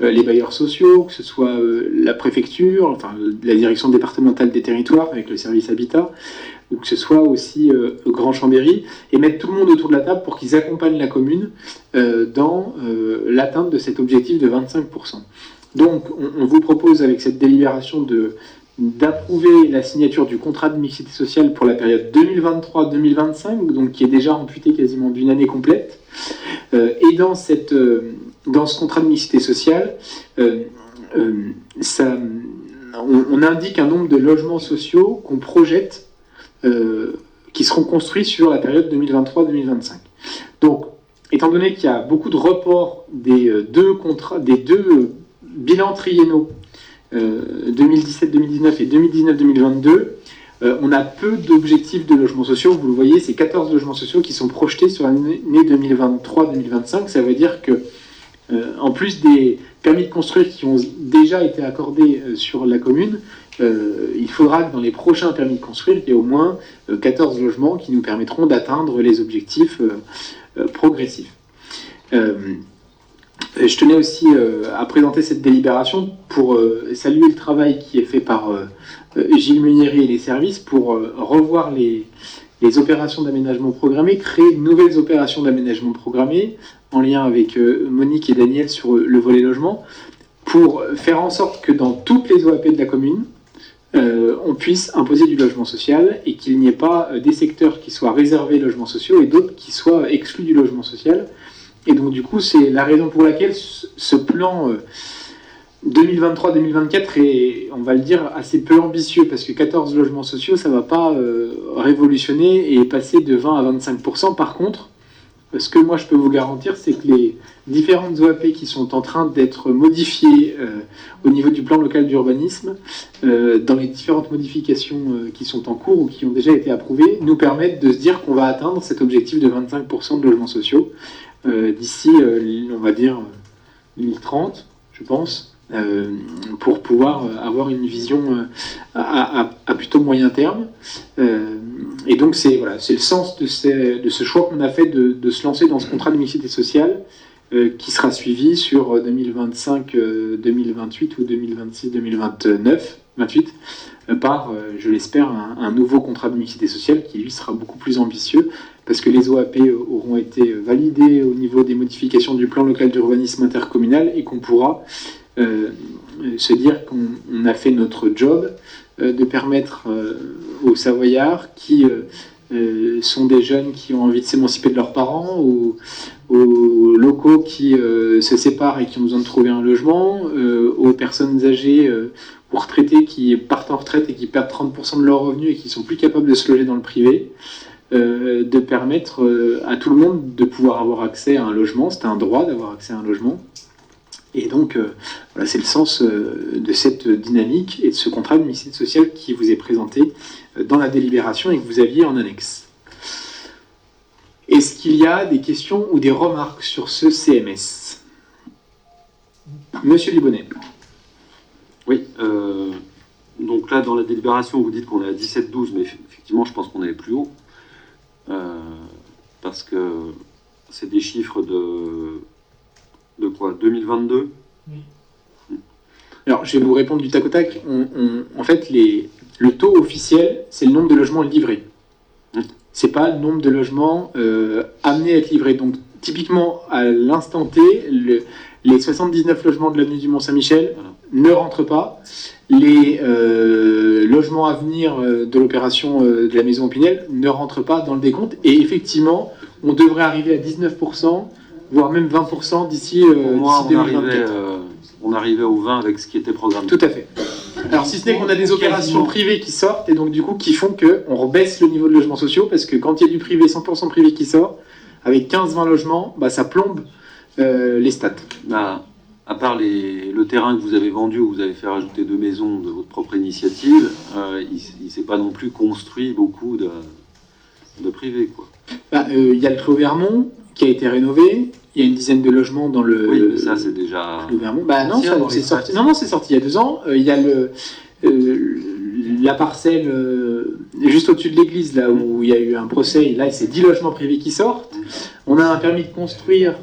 les bailleurs sociaux, que ce soit la préfecture, enfin la direction départementale des territoires avec le service habitat, ou que ce soit aussi Grand Chambéry, et mettre tout le monde autour de la table pour qu'ils accompagnent la commune dans l'atteinte de cet objectif de 25%. Donc, on vous propose avec cette délibération d'approuver la signature du contrat de mixité sociale pour la période 2023-2025, donc qui est déjà amputée quasiment d'une année complète. Et dans ce contrat de mixité sociale, on indique un nombre de logements sociaux qu'on projette qui seront construits sur la période 2023-2025. Donc, étant donné qu'il y a beaucoup de reports des deux bilans triennaux 2017-2019 et 2019-2022, on a peu d'objectifs de logements sociaux. Vous le voyez, c'est 14 logements sociaux qui sont projetés sur l'année 2023-2025. Ça veut dire que, en plus des permis de construire qui ont déjà été accordés sur la commune, il faudra que dans les prochains permis de construire, il y ait au moins 14 logements qui nous permettront d'atteindre les objectifs progressifs. Je tenais aussi à présenter cette délibération pour saluer le travail qui est fait par Gilles Munieri et les services pour revoir les opérations d'aménagement programmées, créer de nouvelles opérations d'aménagement programmées en lien avec Monique et Daniel sur le volet logement, pour faire en sorte que dans toutes les OAP de la commune, on puisse imposer du logement social et qu'il n'y ait pas des secteurs qui soient réservés logements sociaux et d'autres qui soient exclus du logement social. Et donc du coup, c'est la raison pour laquelle ce plan 2023-2024 est, on va le dire, assez peu ambitieux parce que 14 logements sociaux, ça ne va pas révolutionner et passer de 20 à 25%. Par contre, ce que moi je peux vous garantir, c'est que les différentes OAP qui sont en train d'être modifiées au niveau du plan local d'urbanisme, dans les différentes modifications qui sont en cours ou qui ont déjà été approuvées, nous permettent de se dire qu'on va atteindre cet objectif de 25% de logements sociaux d'ici, on va dire, 2030, je pense, pour pouvoir avoir une vision à plutôt moyen terme. Et donc c'est voilà, c'est le sens de ce choix qu'on a fait de se lancer dans ce contrat de mixité sociale qui sera suivi sur 2025, 2028 ou 2026, 2029, 28, par, je l'espère, un nouveau contrat de mixité sociale qui lui sera beaucoup plus ambitieux parce que les OAP auront été validées au niveau des modifications du plan local d'urbanisme intercommunal et qu'on pourra se dire qu'on a fait notre job de permettre aux Savoyards qui sont des jeunes qui ont envie de s'émanciper de leurs parents, aux locaux qui se séparent et qui ont besoin de trouver un logement, aux personnes âgées ou retraités qui partent en retraite et qui perdent 30% de leurs revenus et qui sont plus capables de se loger dans le privé, de permettre à tout le monde de pouvoir avoir accès à un logement. C'est un droit d'avoir accès à un logement. Et donc, voilà, c'est le sens de cette dynamique et de ce contrat de mixité sociale qui vous est présenté dans la délibération et que vous aviez en annexe. Est-ce qu'il y a des questions ou des remarques sur ce CMS? Monsieur Libonnet. Oui, donc là, dans la délibération, vous dites qu'on est à 17-12, mais effectivement, je pense qu'on est plus haut. Parce que c'est des chiffres de quoi, 2022? Oui. Alors, je vais vous répondre du tac au tac. En fait, le taux officiel, c'est le nombre de logements livrés. C'est pas le nombre de logements amenés à être livrés. Donc, typiquement, à l'instant T, les 79 logements de l'avenue du Mont-Saint-Michel ne rentrent pas. Les logements à venir de l'opération de la Maison Opinel ne rentrent pas dans le décompte. Et effectivement, on devrait arriver à 19%, voire même 20% d'ici 2024. On arrivait au 20 avec ce qui était programmé. Tout à fait. Alors si ce n'est qu'on a des opérations privées qui sortent et donc du coup qui font qu'on rebaisse le niveau de logements sociaux parce que quand il y a du privé, 100% privé qui sort, avec 15-20 logements, bah, ça plombe les stats. Bah, à part le terrain que vous avez vendu où vous avez fait rajouter 2 maisons de votre propre initiative, il ne s'est pas non plus construit beaucoup de privé, quoi. Bah, y a le Clos Vermont qui a été rénové. Il y a une dizaine de logements dans le. Oui, mais ça c'est déjà. Le Vermont. Bah non, c'est sorti. Non, c'est sorti il y a 2 ans. Il y a la parcelle juste au-dessus de l'église là où il y a eu un procès. Et là, c'est 10 logements privés qui sortent. On a un permis de construire.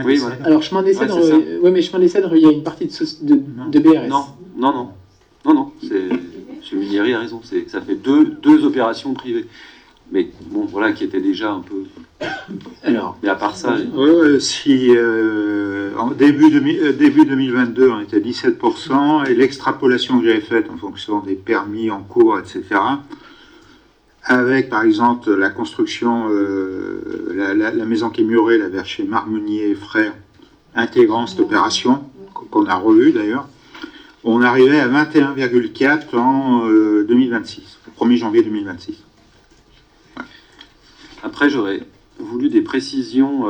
Oui, voilà. Alors chemin des Cèdres. Oui, mais chemin des Cèdres, il y a une partie de BRS. Non. M. Munieri a raison. Ça fait deux opérations privées. Mais bon, voilà, qui était déjà un peu. Alors. Mais à part ça. Si en début 2022, on était à 17%, et l'extrapolation que j'avais faite en fonction des permis en cours, etc., avec par exemple la construction, la maison qui est murée, là, vers chez Marmenier et Frères, intégrant cette opération, qu'on a revue d'ailleurs, on arrivait à 21,4 en 2026, le 1er janvier 2026. Après, j'aurais voulu des précisions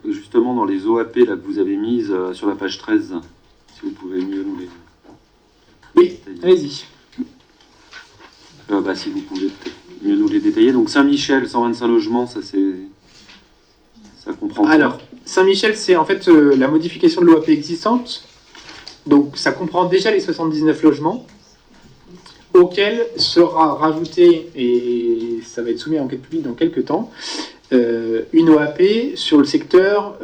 justement dans les OAP là, que vous avez mises sur la page 13. Si vous pouvez mieux nous les. Oui, allez-y. Si vous pouvez mieux nous les détailler. Donc Saint-Michel, 125 logements, ça comprend. Alors, Saint-Michel, c'est en fait la modification de l'OAP existante. Donc ça comprend déjà les 79 logements, auquel sera rajouté, et ça va être soumis à enquête publique dans quelques temps, une OAP sur le secteur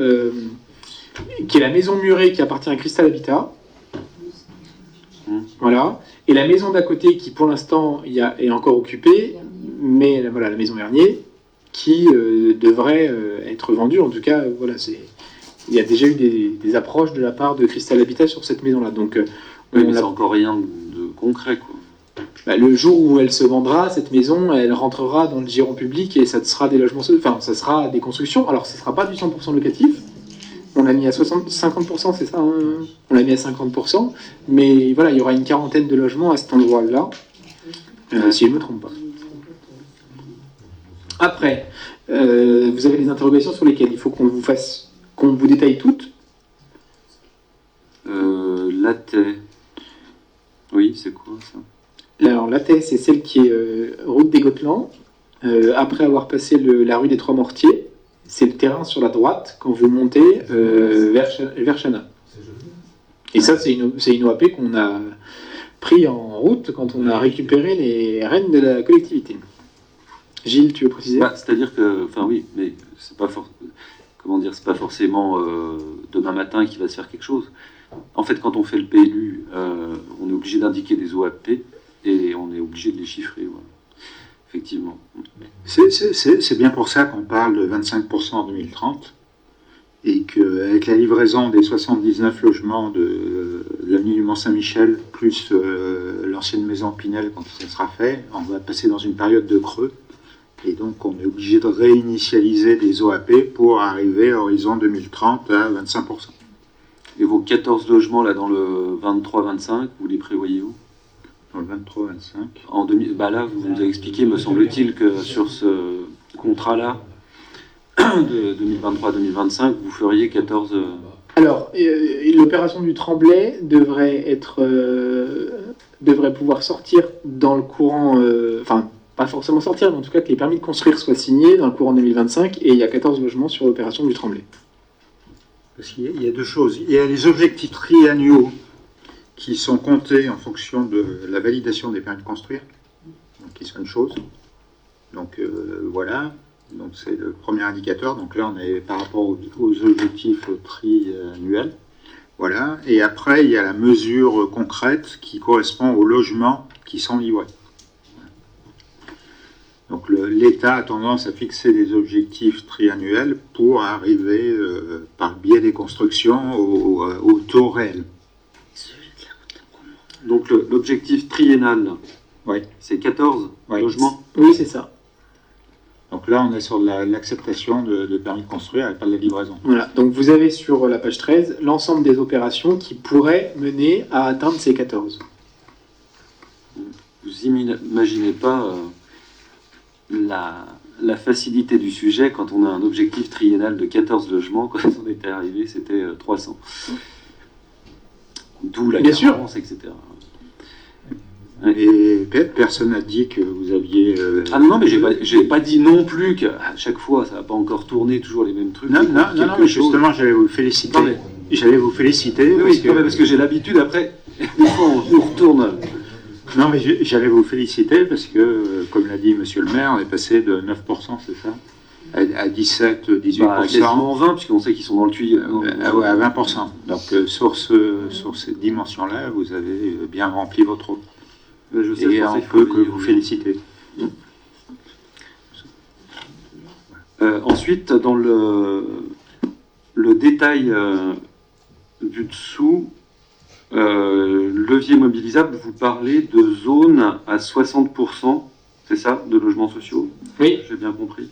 qui est la maison murée qui appartient à Cristal Habitat. Voilà. Et la maison d'à côté qui pour l'instant est encore occupée, mais voilà, la maison Vernier qui devrait être vendue. En tout cas, voilà, il y a déjà eu des approches de la part de Cristal Habitat sur cette maison-là. Donc, oui, mais c'est encore rien de concret, quoi. Bah, le jour où elle se vendra, cette maison, elle rentrera dans le giron public et ça sera des logements, enfin, ça sera des constructions. Alors, ce ne sera pas du 100% locatif, On l'a mis à 50%, c'est ça, hein, on l'a mis à 50%, mais voilà, il y aura une quarantaine de logements à cet endroit-là, si je ne me trompe pas. Après, vous avez des interrogations sur lesquelles il faut qu'on vous détaille toutes. Latais. Oui, c'est quoi ça? Alors, Latais, c'est celle qui est route des Gottelands. Après avoir passé la rue des Trois Mortiers, c'est le terrain sur la droite quand vous montez vers Chana. Et ça, c'est une OAP qu'on a pris en route quand on a récupéré les rênes de la collectivité. Gilles, tu veux préciser? C'est-à-dire que, enfin oui, mais c'est pas c'est pas forcément demain matin qu'il va se faire quelque chose. En fait, quand on fait le PLU, on est obligé d'indiquer des OAP et on est obligé de les chiffrer. Voilà. Effectivement. C'est bien pour ça qu'on parle de 25% en 2030 et qu'avec la livraison des 79 logements de l'avenue du Mont-Saint-Michel plus l'ancienne maison Pinel quand ça sera fait, on va passer dans une période de creux et donc on est obligé de réinitialiser des OAP pour arriver à horizon 2030 à 25%. Et vos 14 logements là dans le 23-25, vous les prévoyez où? Dans le 23-25. En 2000, là, vous nous avez expliqué, me semble-t-il, que sur ce contrat-là, de 2023-2025, vous feriez 14... Alors, l'opération du Tremblay devrait pouvoir sortir dans le courant... Enfin, pas forcément sortir, mais en tout cas que les permis de construire soient signés dans le courant 2025, et il y a 14 logements sur l'opération du Tremblay. Parce qu'il y a deux choses. Il y a les objectifs triannuaux qui sont comptés en fonction de la validation des permis de construire, donc qui sont une chose. Donc voilà, donc c'est le premier indicateur. Donc là on est par rapport aux objectifs triannuels. Voilà. Et après il y a la mesure concrète qui correspond aux logements qui sont livrés. Donc l'État a tendance à fixer des objectifs triannuels pour arriver par le biais des constructions au taux réel. Donc l'objectif triennal, oui. C'est 14 logements? Oui, c'est ça. Donc là, on est sur l'acceptation de permis de construire et pas de la livraison. Voilà, donc vous avez sur la page 13 l'ensemble des opérations qui pourraient mener à atteindre ces 14. Vous imaginez pas la facilité du sujet quand on a un objectif triennal de 14 logements. Quand on était arrivé, c'était 300. D'où la carence, etc. Et personne n'a dit que vous aviez... Ah non, mais j'ai pas dit non plus qu'à chaque fois, ça va pas encore tourner toujours les mêmes trucs. Non, mais justement, j'allais vous féliciter. J'allais vous féliciter. Parce que j'ai l'habitude, après, des fois, on retourne... Non, mais j'allais vous féliciter parce que, comme l'a dit monsieur le maire, on est passé de 9%, c'est ça, à 17, 18%. Quasiment 20, puisqu'on sait qu'ils sont dans le tuyau. À 20%. Donc, sur cette dimension-là, vous avez bien rempli votre rôle. Et on peut que vous féliciter. Ensuite, dans le détail du dessous, levier mobilisable, vous parlez de zones à 60%, c'est ça, de logements sociaux? Oui. J'ai bien compris.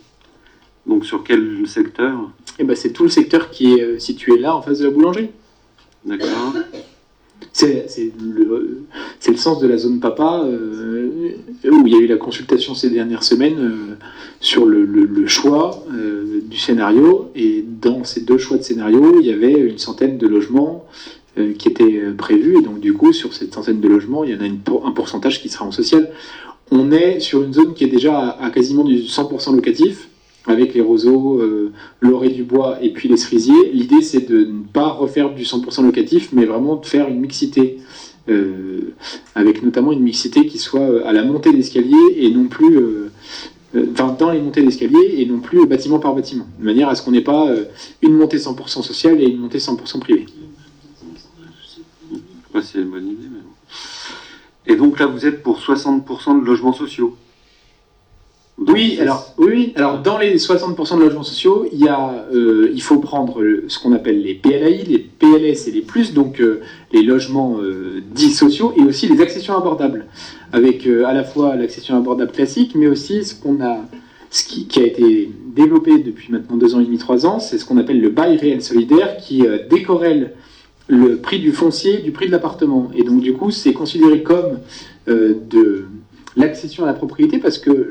Donc sur quel secteur? C'est tout le secteur qui est situé là, en face de la boulangerie. D'accord. C'est le sens de la zone papa, où il y a eu la consultation ces dernières semaines sur le choix du scénario. Et dans ces deux choix de scénario, il y avait une centaine de logements qui étaient prévus. Et donc du coup, sur cette centaine de logements, il y en a un pourcentage qui sera en social. On est sur une zone qui est déjà à quasiment du 100% locatif, avec les roseaux, l'orée du bois et puis les cerisiers. L'idée, c'est de ne pas refaire du 100% locatif, mais vraiment de faire une mixité, avec notamment une mixité qui soit à la montée d'escalier et non plus... dans les montées d'escalier et non plus bâtiment par bâtiment, de manière à ce qu'on n'ait pas une montée 100% sociale et une montée 100% privée. C'est une bonne idée. Mais... Et donc là, vous êtes pour 60% de logements sociaux? Oui, alors dans les 60% de logements sociaux, il faut prendre ce qu'on appelle les PLAI, les PLS et les plus, donc les logements dits sociaux, et aussi les accessions abordables, avec à la fois l'accession abordable classique, mais aussi ce qui a été développé depuis maintenant 2 ans et demi, 3 ans, c'est ce qu'on appelle le bail réel solidaire qui décorrèle le prix du foncier du prix de l'appartement. Et donc du coup, c'est considéré comme de l'accession à la propriété parce que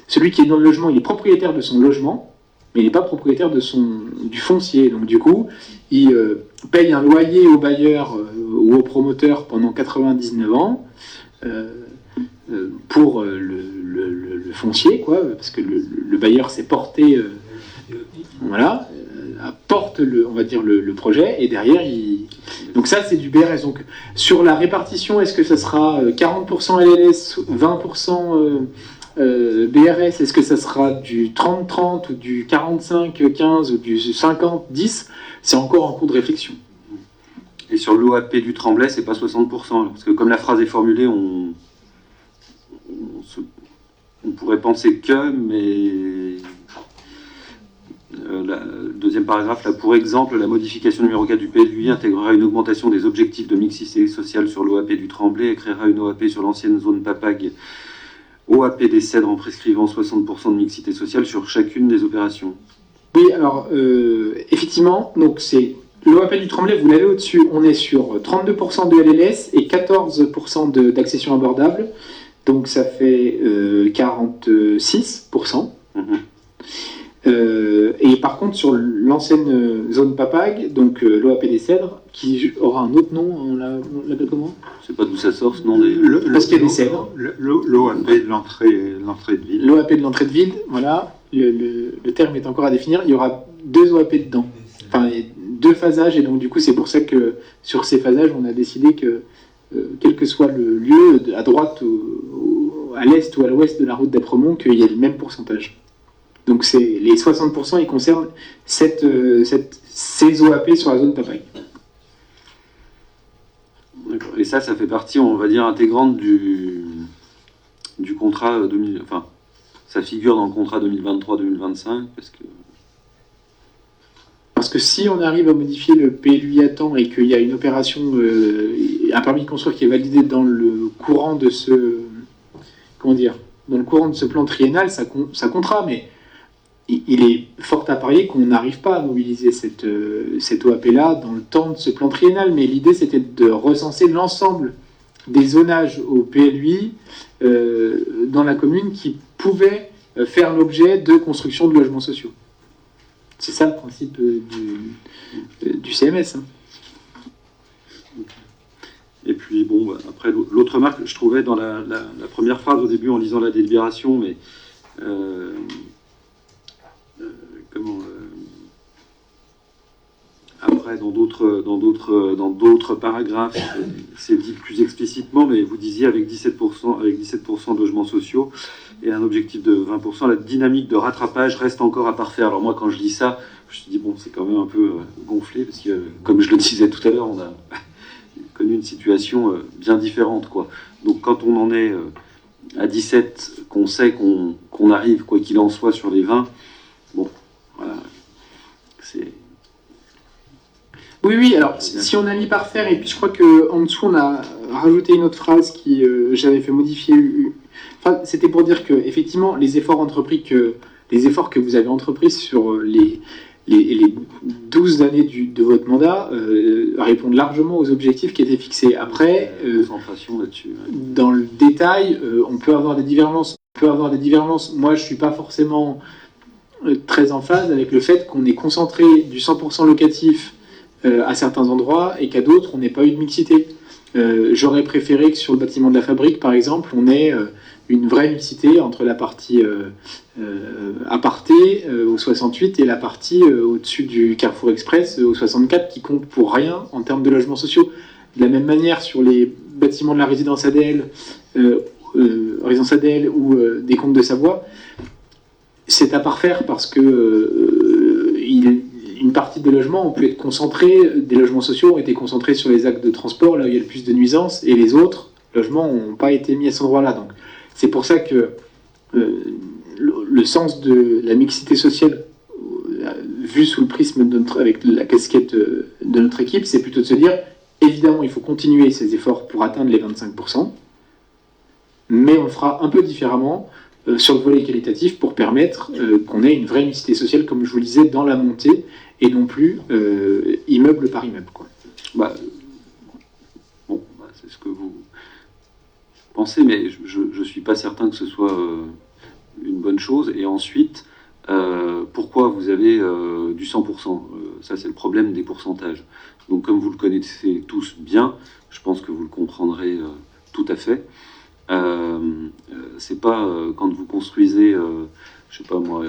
celui qui est dans le logement, il est propriétaire de son logement, mais il n'est pas propriétaire du foncier. Donc du coup, il paye un loyer au bailleur ou au promoteur pendant 99 ans pour le foncier, quoi, parce que le bailleur s'est porté, porte on va dire le projet, et derrière donc ça c'est du BRS. Donc sur la répartition, est-ce que ça sera 40% LLS, 20% BRS, est-ce que ça sera du 30-30 ou du 45-15 ou du 50-10, c'est encore en cours de réflexion. Et sur l'OAP du Tremblay, c'est pas 60%, parce que comme la phrase est formulée, on pourrait penser que, mais le deuxième paragraphe, là, pour exemple, la modification numéro 4 du PLUI intégrera une augmentation des objectifs de mixité sociale sur l'OAP du Tremblay et créera une OAP sur l'ancienne zone Papag, OAP des Cèdres en prescrivant 60% de mixité sociale sur chacune des opérations. Oui, alors, effectivement, donc c'est l'OAP du Tremblay, vous l'avez au-dessus, on est sur 32% de LLS et 14% d'accession abordable, donc ça fait 46%. Et par contre, sur l'ancienne zone Papag, donc l'OAP des Cèdres, qui aura un autre nom, on l'appelle comment? Je sais pas d'où ça sort ce nom. Parce qu'il y a des Cèdres. L'OAP de l'entrée de ville. L'OAP de l'entrée de ville, voilà, le terme est encore à définir. Il y aura 2 OAP dedans, enfin 2 phasages, et donc du coup c'est pour ça que sur ces phasages on a décidé que quel que soit le lieu, à droite, à l'est ou à l'ouest de la route d'Apremont, qu'il y ait le même pourcentage. Donc les 60%, ils concernent ces OAP sur la zone Papag. D'accord. Et ça fait partie, on va dire, intégrante du contrat 2000. Enfin, ça figure dans le contrat 2023-2025 parce que si on arrive à modifier le PLUI à temps et qu'il y a une opération, un permis de construire qui est validé dans le courant de ce, dans le courant de ce plan triennal, ça comptera, mais il est fort à parier qu'on n'arrive pas à mobiliser cette OAP-là dans le temps de ce plan triennal. Mais l'idée, c'était de recenser l'ensemble des zonages au PLUI dans la commune qui pouvaient faire l'objet de construction de logements sociaux. C'est ça le principe du CMS. Hein. Et puis, bon, après, l'autre remarque, je trouvais dans la première phrase au début en lisant la délibération, mais après, dans d'autres paragraphes, c'est dit plus explicitement, mais vous disiez avec 17% de logements sociaux et un objectif de 20%, la dynamique de rattrapage reste encore à parfaire. Alors moi, quand je lis ça, je me dis, bon, c'est quand même un peu gonflé, parce que, comme je le disais tout à l'heure, on a connu une situation bien différente, quoi. Donc quand on en est à 17, qu'on sait qu'on arrive, quoi qu'il en soit, sur les 20, bon, voilà, c'est... Oui, alors si on a mis par faire, et puis je crois qu'en dessous on a rajouté une autre phrase qui j'avais fait modifier. Enfin, c'était pour dire que effectivement les efforts que vous avez entrepris sur les 12 années de votre mandat répondent largement aux objectifs qui étaient fixés. Après, concentration là-dessus. Ouais. Dans le détail, on peut avoir des divergences. Moi, je suis pas forcément très en phase avec le fait qu'on ait concentré du 100% locatif à certains endroits et qu'à d'autres on n'ait pas eu de mixité. J'aurais préféré que sur le bâtiment de la Fabrique, par exemple, on ait une vraie mixité entre la partie aparté au 68 et la partie au-dessus du Carrefour Express au 64 qui compte pour rien en termes de logements sociaux. De la même manière sur les bâtiments de la résidence ADL ou des Comtes de Savoie, c'est à parfaire parce que une partie des logements ont pu être concentrés, des logements sociaux ont été concentrés sur les axes de transport, là où il y a le plus de nuisances, et les autres logements n'ont pas été mis à cet endroit-là. Donc, c'est pour ça que le sens de la mixité sociale, vu sous le prisme avec la casquette de notre équipe, c'est plutôt de se dire, évidemment, il faut continuer ces efforts pour atteindre les 25%, mais on le fera un peu différemment. sur le volet qualitatif pour permettre qu'on ait une vraie mixité sociale, comme je vous le disais, dans la montée, et non plus immeuble par immeuble, quoi. C'est ce que vous pensez, mais je ne suis pas certain que ce soit une bonne chose. Et ensuite, pourquoi vous avez du 100%? Ça, c'est le problème des pourcentages. Donc, comme vous le connaissez tous bien, je pense que vous le comprendrez tout à fait. C'est pas quand vous construisez, je sais pas moi,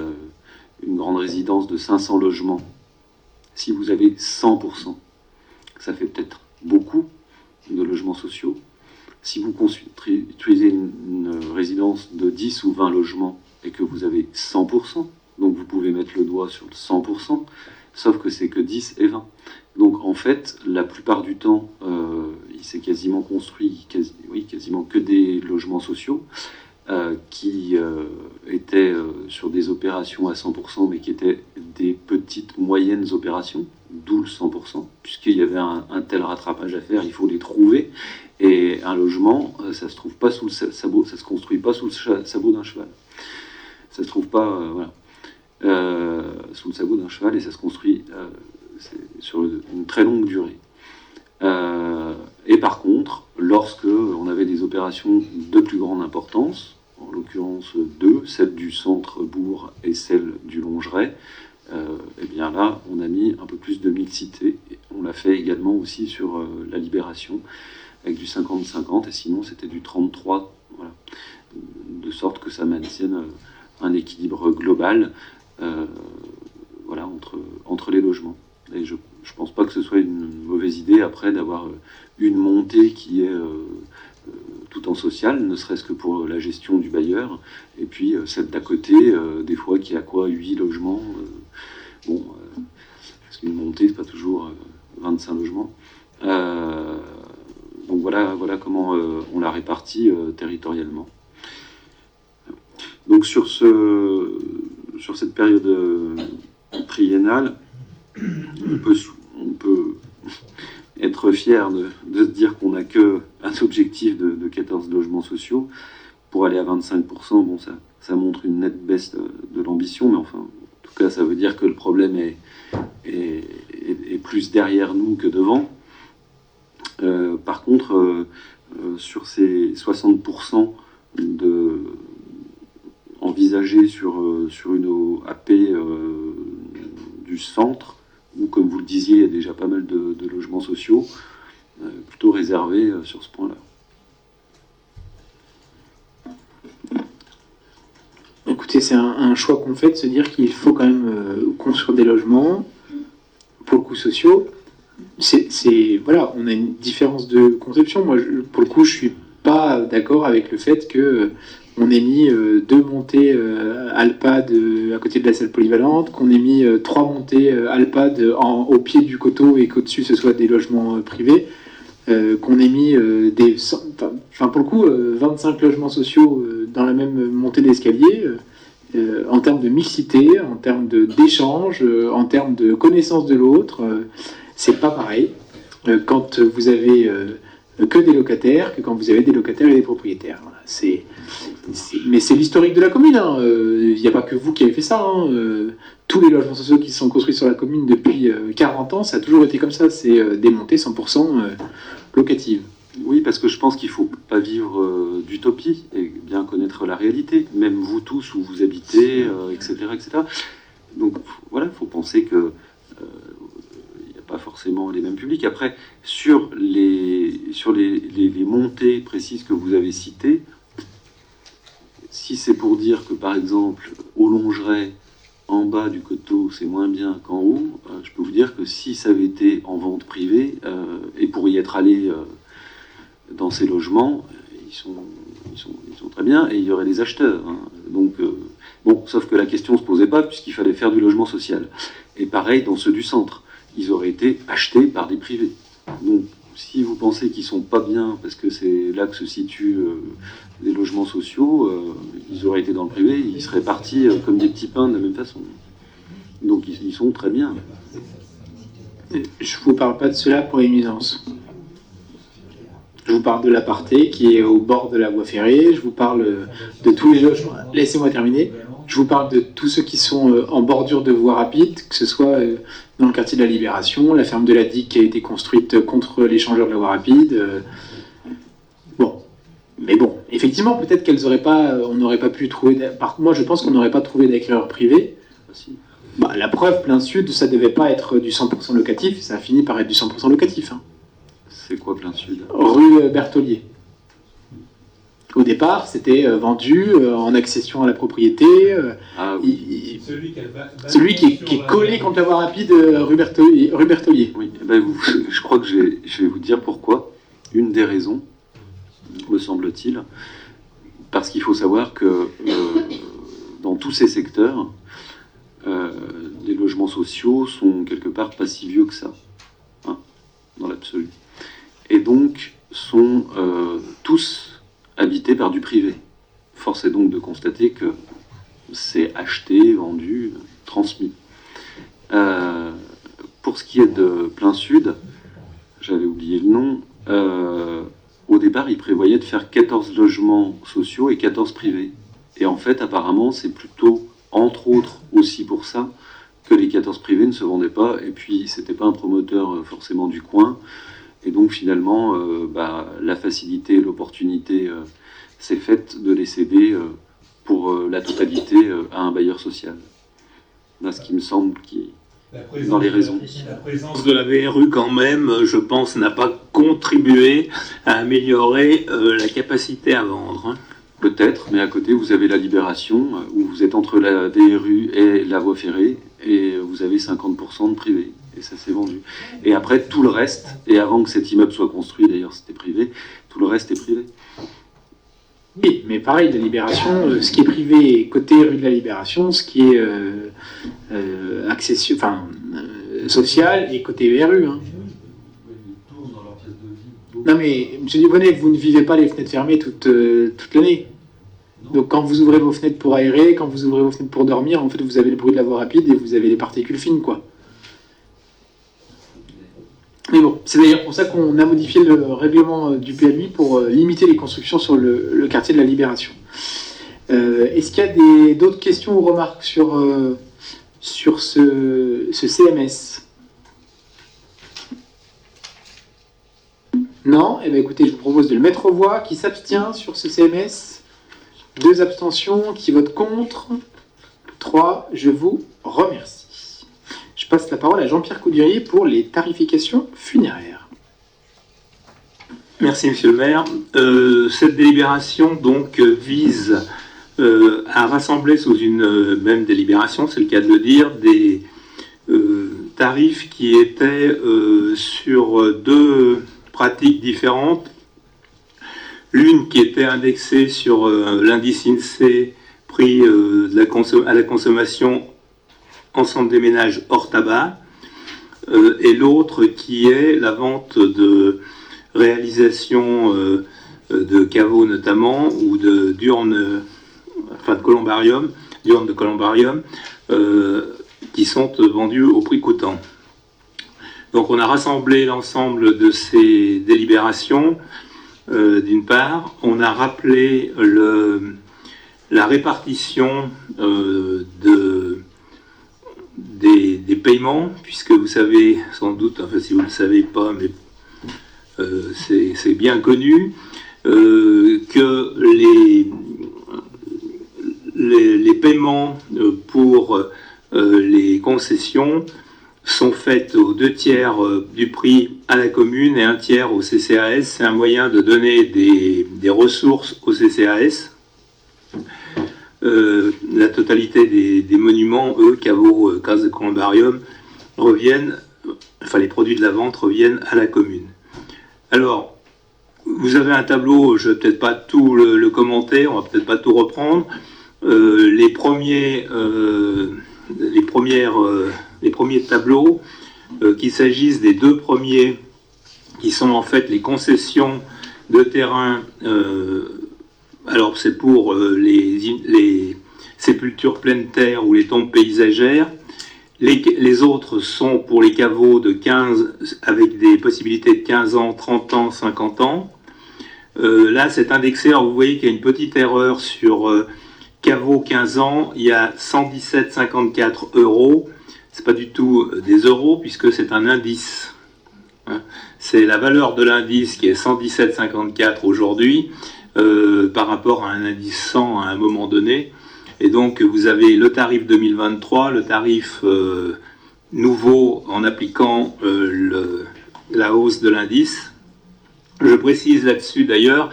une grande résidence de 500 logements, si vous avez 100%, ça fait peut-être beaucoup de logements sociaux. Si vous construisez une résidence de 10 ou 20 logements et que vous avez 100%, donc vous pouvez mettre le doigt sur le 100%, sauf que c'est que 10 et 20. Donc en fait, la plupart du temps, il s'est quasiment construit quasiment que des logements sociaux qui étaient sur des opérations à 100%, mais qui étaient des petites, moyennes opérations, d'où le 100%, puisqu'il y avait un tel rattrapage à faire, il faut les trouver. Et un logement, ça se trouve pas sous le sabot, ça se construit pas sous le sabot d'un cheval. Ça se trouve pas, sous le sabot d'un cheval, et ça se construit sur une très longue durée. Et par contre, lorsque on avait des opérations de plus grande importance, en l'occurrence deux, celle du centre-bourg et celle du Longeray, et bien là, on a mis un peu plus de mixité. On l'a fait également aussi sur la Libération, avec du 50-50, et sinon c'était du 33, voilà, de sorte que ça maintienne un équilibre global, voilà, entre les logements. Et je ne pense pas que ce soit une mauvaise idée après d'avoir une montée qui est tout en social, ne serait-ce que pour la gestion du bailleur, et puis celle d'à côté, des fois qui a 8 logements, parce qu'une montée c'est pas toujours 25 logements. Donc voilà comment on l'a réparti territorialement. Donc sur cette période triennale, on peut être fier de se dire qu'on n'a qu'un objectif de 14 logements sociaux. Pour aller à 25%, bon, ça montre une nette baisse de l'ambition, mais enfin, en tout cas, ça veut dire que le problème est plus derrière nous que devant. Par contre, sur ces 60% envisagés sur une AP du centre, où, comme vous le disiez, il y a déjà pas mal de logements sociaux, plutôt réservés sur ce point-là. Écoutez, c'est un choix qu'on fait de se dire qu'il faut quand même construire des logements, pour le coup sociaux. Voilà, on a une différence de conception. Moi, pour le coup, je suis pas d'accord avec le fait que on ait mis 2 montées Alpad à côté de la salle polyvalente, qu'on ait mis 3 montées Alpad au pied du coteau et qu'au-dessus ce soit des logements privés, qu'on ait mis pour le coup 25 logements sociaux dans la même montée d'escalier. En termes de mixité, en termes d'échange, en termes de connaissance de l'autre, c'est pas pareil quand vous avez que des locataires que quand vous avez des locataires et des propriétaires. Voilà. Mais c'est l'historique de la commune. Il n'y a pas que vous qui avez fait ça. Tous les logements sociaux qui sont construits sur la commune depuis 40 ans, ça a toujours été comme ça. C'est des montées 100% locatives. Oui, parce que je pense qu'il ne faut pas vivre d'utopie et bien connaître la réalité, même vous tous où vous habitez, etc., etc. Donc voilà, il faut penser que il n'y a pas forcément les mêmes publics. Après, sur les montées précises que vous avez citées, si c'est pour dire que par exemple au Longeray, en bas du coteau, c'est moins bien qu'en haut, je peux vous dire que si ça avait été en vente privée, et pour y être allé dans ces logements, ils sont très bien, et il y aurait des acheteurs. Donc, sauf que la question ne se posait pas, puisqu'il fallait faire du logement social. Et pareil, dans ceux du centre, ils auraient été achetés par des privés. Donc, si vous pensez qu'ils sont pas bien, parce que c'est là que se situent les logements sociaux, ils auraient été dans le privé, ils seraient partis comme des petits pains de la même façon. Donc, ils sont très bien. Je vous parle pas de cela pour les nuisances. Je vous parle de l'aparté qui est au bord de la voie ferrée, je vous parle de tous les logements, laissez-moi terminer, je vous parle de tous ceux qui sont en bordure de voie rapide, que ce soit dans le quartier de la Libération, la ferme de la Digue qui a été construite contre l'échangeur de la voie rapide. Bon, mais bon, effectivement, peut-être qu'elles auraient pas, on n'aurait pas pu trouver. Moi, je pense qu'on n'aurait pas trouvé d'acquéreur privé. Bah, la preuve, plein sud, ça devait pas être du 100% locatif, ça a fini par être du 100% locatif. Hein. C'est quoi plein sud? Rue Berthollier. Au départ, c'était vendu en accession à la propriété. Ah, oui. Celui qui est collé contre la voie rapide rue Berthollier. Oui, eh ben je crois que je vais vous dire pourquoi. Une des raisons, me semble-t-il, parce qu'il faut savoir que dans tous ces secteurs, les logements sociaux sont quelque part pas si vieux que ça, hein, dans l'absolu. Et donc sont tous habités par du privé. Force est donc de constater que c'est acheté, vendu, transmis. Pour ce qui est de plein sud, j'avais oublié le nom, au départ, il prévoyait de faire 14 logements sociaux et 14 privés. Et en fait, apparemment, c'est plutôt, entre autres, aussi pour ça, que les 14 privés ne se vendaient pas, et puis c'était pas un promoteur forcément du coin, et donc finalement, la facilité, l'opportunité s'est faite de les céder pour la totalité à un bailleur social. Là, ce qui me semble qui dans les raisons. La présence de la VRU, quand même, je pense, n'a pas contribué à améliorer la capacité à vendre. Hein. Peut-être, mais à côté, vous avez la Libération, où vous êtes entre la DRU et la voie ferrée, et vous avez 50% de privé, et ça s'est vendu. Et après, tout le reste, et avant que cet immeuble soit construit, d'ailleurs, c'était privé, tout le reste est privé. Oui, mais pareil, la Libération, ce qui est privé côté rue de la Libération, ce qui est social et côté VRU. Hein. Non mais, M. Dubonnet, vous ne vivez pas les fenêtres fermées toute l'année. Donc quand vous ouvrez vos fenêtres pour aérer, quand vous ouvrez vos fenêtres pour dormir, en fait vous avez le bruit de la voie rapide et vous avez les particules fines, quoi. Mais bon, c'est d'ailleurs pour ça qu'on a modifié le règlement du PLU pour limiter les constructions sur le quartier de la Libération. Est-ce qu'il y a d'autres questions ou remarques sur ce CMS? Non? Eh bien écoutez, je vous propose de le mettre aux voix. Qui s'abstient sur ce CMS? 2 abstentions. Qui votent contre? 3. Je vous remercie. Je passe la parole à Jean-Pierre Coudurier pour les tarifications funéraires. Merci, Monsieur le maire. Cette délibération donc vise à rassembler sous une même délibération, c'est le cas de le dire, des tarifs qui étaient sur 2 pratiques différentes. L'une qui était indexée sur l'indice INSEE prix à la consommation ensemble des ménages hors tabac, et l'autre qui est la vente de réalisation de caveaux notamment, ou d'urnes, de columbarium, d'urnes de columbarium, qui sont vendues au prix coûtant. Donc on a rassemblé l'ensemble de ces délibérations, d'une part, on a rappelé la répartition des paiements, puisque vous savez sans doute, enfin si vous ne le savez pas, mais c'est bien connu, que les paiements pour les concessions sont faites aux 2/3 du prix à la commune et 1/3 au CCAS. C'est un moyen de donner des ressources au CCAS. La totalité des monuments, eux, caveaux, cases de columbarium, reviennent, enfin les produits de la vente reviennent à la commune. Alors, vous avez un tableau, je ne vais peut-être pas tout le commenter, on va peut-être pas tout reprendre. Les premiers tableaux, qu'il s'agisse des 2 premiers, qui sont en fait les concessions de terrain. Alors c'est pour les sépultures pleine terre ou les tombes paysagères. Les autres sont pour les caveaux de 15, avec des possibilités de 15 ans, 30 ans, 50 ans. Là, c'est indexé. Alors, vous voyez qu'il y a une petite erreur sur caveau 15 ans. Il y a 117,54 €. C'est pas du tout des euros puisque c'est un indice. Hein. C'est la valeur de l'indice qui est 117,54 aujourd'hui par rapport à un indice 100 à un moment donné. Et donc, vous avez le tarif 2023, le tarif nouveau en appliquant la hausse de l'indice. Je précise là-dessus d'ailleurs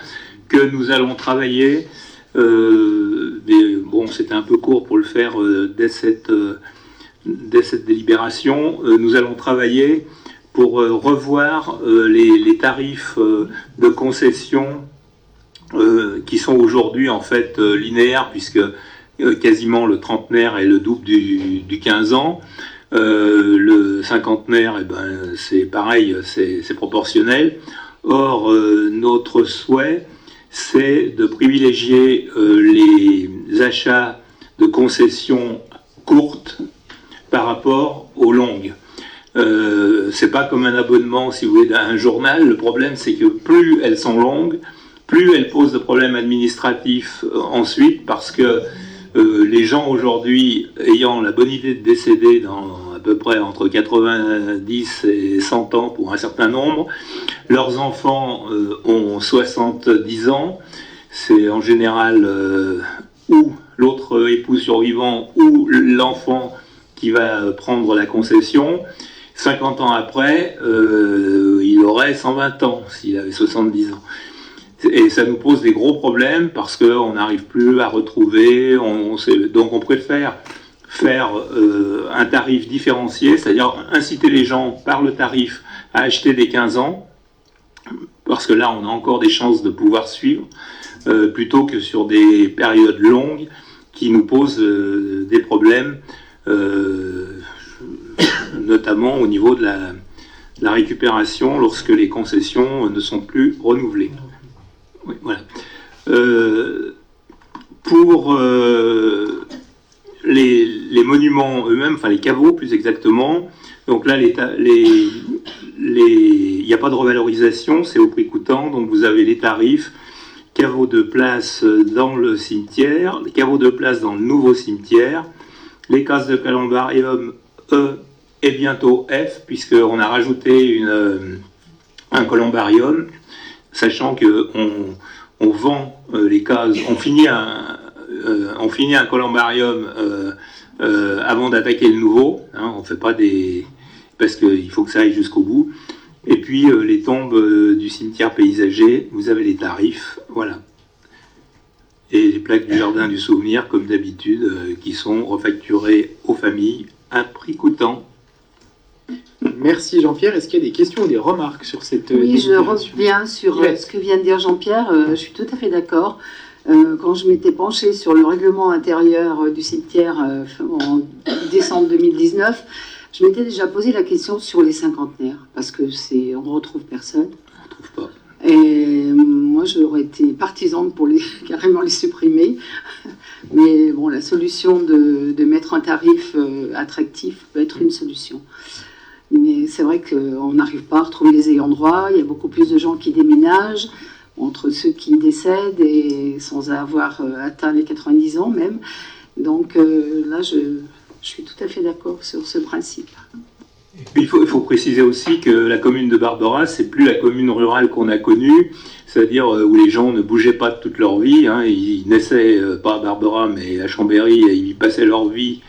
que nous allons travailler, mais bon, c'était un peu court pour le faire dès cette délibération, nous allons travailler pour revoir les tarifs de concession qui sont aujourd'hui en fait linéaires, puisque quasiment le trentenaire est le double du 15 ans. Le cinquantenaire, eh ben, c'est pareil, c'est proportionnel. Or, notre souhait, c'est de privilégier les achats de concessions courtes par rapport aux longues. C'est pas comme un abonnement, si vous voulez, d'un journal. Le problème, c'est que plus elles sont longues, plus elles posent de problèmes administratifs ensuite, parce que les gens aujourd'hui, ayant la bonne idée de décéder dans à peu près entre 90 et 100 ans pour un certain nombre, leurs enfants ont 70 ans, c'est en général ou l'autre époux survivant ou l'enfant qui va prendre la concession. 50 ans après, il aurait 120 ans s'il avait 70 ans. Et ça nous pose des gros problèmes parce qu'on n'arrive plus à retrouver, donc on préfère faire un tarif différencié, c'est-à-dire inciter les gens par le tarif à acheter des 15 ans, parce que là on a encore des chances de pouvoir suivre, plutôt que sur des périodes longues qui nous posent des problèmes, notamment au niveau de la récupération lorsque les concessions ne sont plus renouvelées. Oui, voilà. Pour les monuments eux-mêmes, enfin les caveaux plus exactement, donc là il n'y a pas de revalorisation, c'est au prix coûtant, donc vous avez les tarifs, caveaux de place dans le cimetière, les caveaux de place dans le nouveau cimetière, les cases de columbarium E et bientôt F, puisqu'on a rajouté un columbarium, sachant qu'on vend les cases, on finit un columbarium avant d'attaquer le nouveau, hein, on fait pas parce qu'il faut que ça aille jusqu'au bout. Et puis les tombes du cimetière paysager, vous avez les tarifs, voilà. Et les plaques du jardin du souvenir, comme d'habitude, qui sont refacturées aux familles à prix coûtant. Merci Jean-Pierre. Est-ce qu'il y a des questions ou des remarques sur cette Oui, je délibération? reviens sur ce que vient de dire Jean-Pierre. Je suis tout à fait d'accord. Quand je m'étais penchée sur le règlement intérieur du cimetière en décembre 2019, je m'étais déjà posé la question sur les cinquantenaires, parce que on retrouve personne. On ne retrouve pas. Et moi, j'aurais été partisane pour carrément les supprimer. Mais bon, la solution de mettre un tarif attractif peut être une solution. Mais c'est vrai qu'on n'arrive pas à retrouver les ayants droit. Il y a beaucoup plus de gens qui déménagent, entre ceux qui décèdent et sans avoir atteint les 90 ans même. Donc là, je suis tout à fait d'accord sur ce principe. Il faut préciser aussi que la commune de Barbera, c'est plus la commune rurale qu'on a connue, c'est-à-dire où les gens ne bougeaient pas toute leur vie. Hein, ils naissaient pas à Barbera, mais à Chambéry, et ils passaient leur vie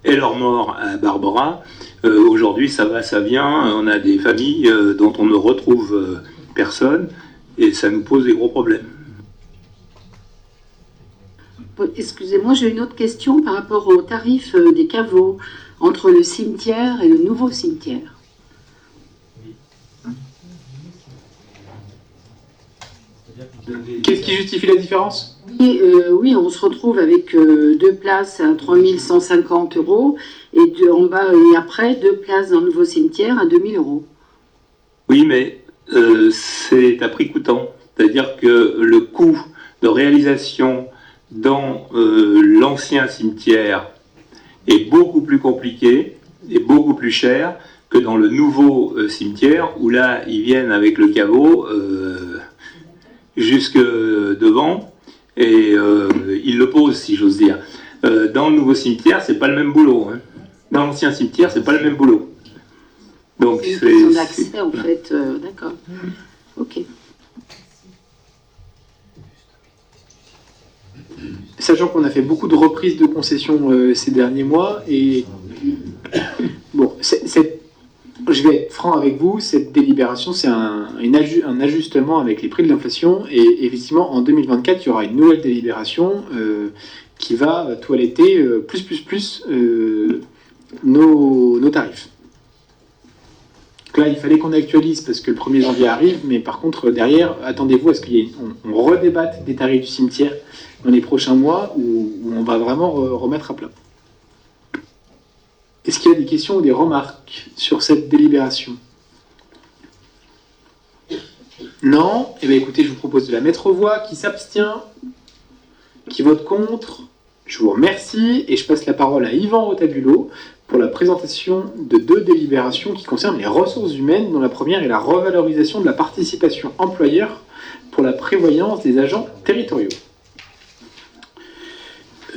et leur mort à Barbera. Aujourd'hui, ça va, ça vient. On a des familles dont on ne retrouve personne, et ça nous pose des gros problèmes. Excusez-moi, j'ai une autre question par rapport au tarif des caveaux entre le cimetière et le nouveau cimetière. Qu'est-ce qui justifie la différence? Oui, on se retrouve avec deux places à 3150 € et en bas et après deux places dans le nouveau cimetière à 2000 €. Oui, mais c'est à prix coûtant. C'est-à-dire que le coût de réalisation dans l'ancien cimetière est beaucoup plus compliqué et beaucoup plus cher que dans le nouveau cimetière, où là, ils viennent avec le caveau. jusque devant, et il le pose, si j'ose dire. Dans le nouveau cimetière, c'est pas le même boulot. Hein. Dans l'ancien cimetière, c'est pas le même boulot. Donc c'est une question d'accès, en fait. D'accord. Ok. Sachant qu'on a fait beaucoup de reprises de concessions ces derniers mois, et bon, je vais être franc avec vous, cette délibération, c'est un ajustement avec les prix de l'inflation, et effectivement, en 2024, il y aura une nouvelle délibération qui va toiletter plus nos tarifs. Donc là, il fallait qu'on actualise parce que le 1er janvier arrive, mais par contre, derrière, attendez-vous à ce qu'on redébatte des tarifs du cimetière dans les prochains mois où on va vraiment remettre à plat. Est-ce qu'il y a des questions ou des remarques sur cette délibération? Non? Eh bien écoutez, je vous propose de la mettre aux voix. Qui s'abstient? Qui vote contre? Je vous remercie et je passe la parole à Yvan Rotabulo pour la présentation de 2 délibérations qui concernent les ressources humaines, dont la première est la revalorisation de la participation employeur pour la prévoyance des agents territoriaux.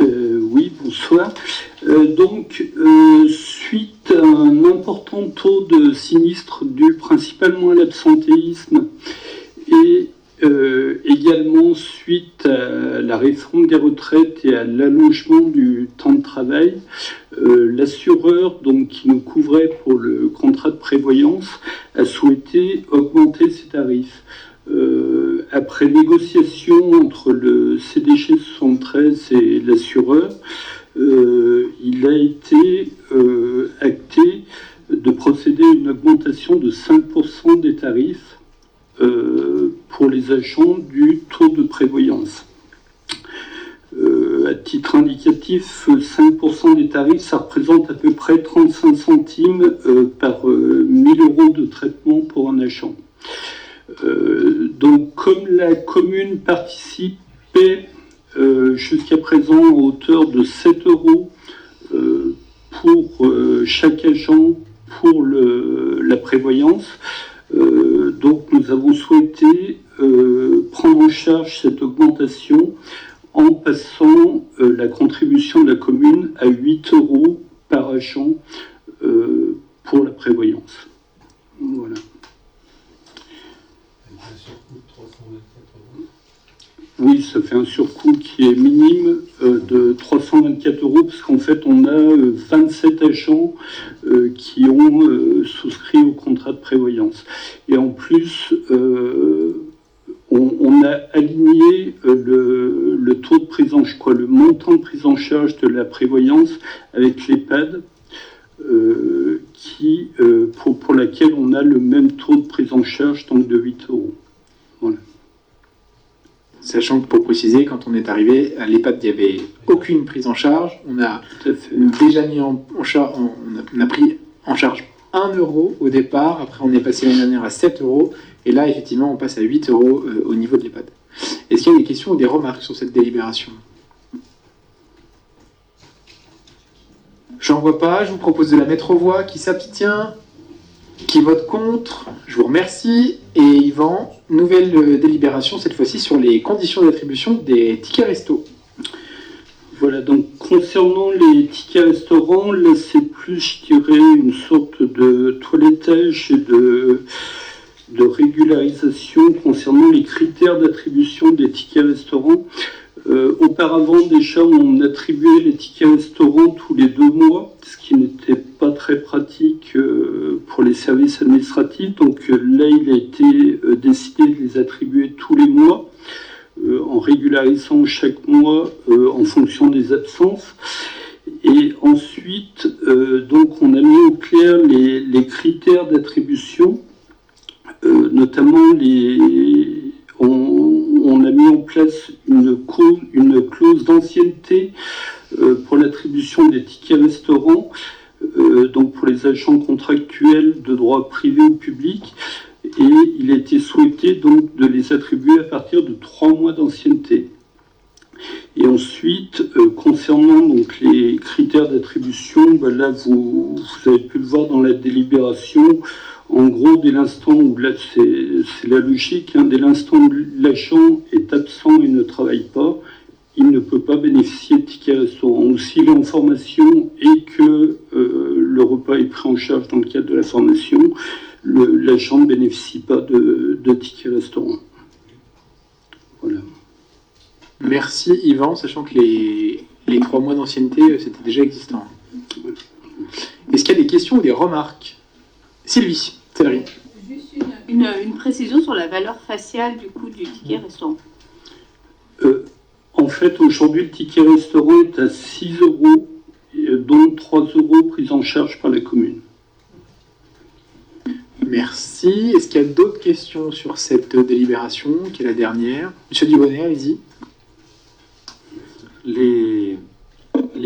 Oui, bonsoir. Suite à un important taux de sinistres dû principalement à l'absentéisme et également suite à la réforme des retraites et à l'allongement du temps de travail, l'assureur qui nous couvrait pour le contrat de prévoyance a souhaité augmenter ses tarifs. Après négociation entre le CDG 73 et l'assureur, il a été acté de procéder à une augmentation de 5% des tarifs pour les agents du taux de prévoyance. À titre indicatif, 5% des tarifs, ça représente à peu près 35 centimes par 1000 € de traitement pour un agent. Donc, comme la commune participait jusqu'à présent à hauteur de 7 € pour chaque agent pour la prévoyance, donc nous avons souhaité prendre en charge cette augmentation en passant la contribution de la commune à 8 € par agent pour la prévoyance. Voilà. Oui, ça fait un surcoût qui est minime de 324 €, parce qu'en fait, on a 27 agents qui ont souscrit au contrat de prévoyance. Et en plus, on a aligné le taux de prise en charge, le montant de prise en charge de la prévoyance avec l'EHPAD, pour laquelle on a le même taux de prise en charge, donc de 8 €. Voilà. Sachant que, pour préciser, quand on est arrivé à l'EHPAD, il n'y avait aucune prise en charge. On a déjà mis on a pris en charge 1 € au départ. Après, on est passé l'année dernière à 7 €. Et là, effectivement, on passe à 8 € au niveau de l'EHPAD. Est-ce qu'il y a des questions ou des remarques sur cette délibération? J'en vois pas. Je vous propose de la mettre aux voix. Qui s'abstient? Qui vote contre? Je vous remercie. Et Yvan, nouvelle délibération, cette fois-ci sur les conditions d'attribution des tickets resto. Voilà, donc concernant les tickets restaurants, là c'est plus, je dirais, une sorte de toilettage et de régularisation concernant les critères d'attribution des tickets restaurants. Auparavant, déjà, on attribuait les tickets restaurants tous les 2 mois, ce qui n'était pas très pratique pour les services administratifs. Donc là, il a été décidé de les attribuer tous les mois, en régularisant chaque mois en fonction des absences. Et ensuite, donc, on a mis au clair les critères d'attribution, notamment on a mis en place une clause d'ancienneté pour l'attribution des tickets restaurants, donc pour les agents contractuels de droit privé ou public, et il a été souhaité donc de les attribuer à partir de 3 mois d'ancienneté. Et ensuite, concernant donc les critères d'attribution, là vous avez pu le voir dans la délibération. En gros, dès l'instant où là c'est la logique, hein, dès l'instant où l'agent est absent et ne travaille pas, il ne peut pas bénéficier de tickets restaurant. Ou s'il est en formation et que le repas est pris en charge dans le cadre de la formation, l'agent ne bénéficie pas de tickets restaurant. Voilà. Merci Yvan, sachant que les 3 mois d'ancienneté, c'était déjà existant. Est-ce qu'il y a des questions ou des remarques? Sylvie, Thierry. Juste une précision sur la valeur faciale du coût du ticket restaurant. En fait, aujourd'hui, le ticket restaurant est à 6 €, dont 3 € pris en charge par la commune. Merci. Est-ce qu'il y a d'autres questions sur cette délibération, qui est la dernière? Monsieur Dubonnet, allez-y. Les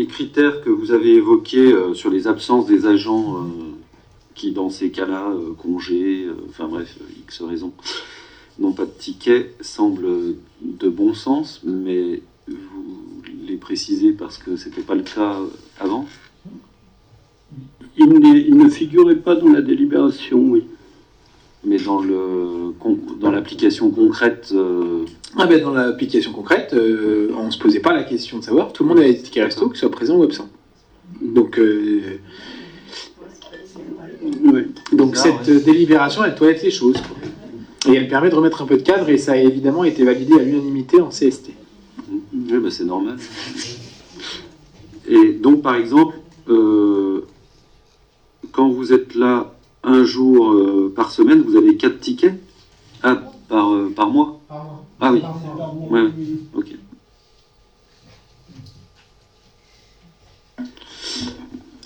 critères que vous avez évoqués sur les absences des agents qui, dans ces cas-là, congés, enfin bref, X raisons, n'ont pas de ticket, semblent de bon sens, mais vous les précisez parce que ce n'était pas le cas avant. Il ne figurait pas dans la délibération, oui. Mais dans l'application concrète... Dans l'application concrète, on ne se posait pas la question de savoir. Tout le monde avait des tickets resto, que ce soit présent ou absent. Donc cette délibération, elle toilette les choses, quoi. Et elle permet de remettre un peu de cadre, et ça a évidemment été validé à l'unanimité en CST. Oui, c'est normal. Et donc, par exemple, quand vous êtes là un jour par semaine, vous avez 4 tickets par mois. Ah oui. Ouais, ok.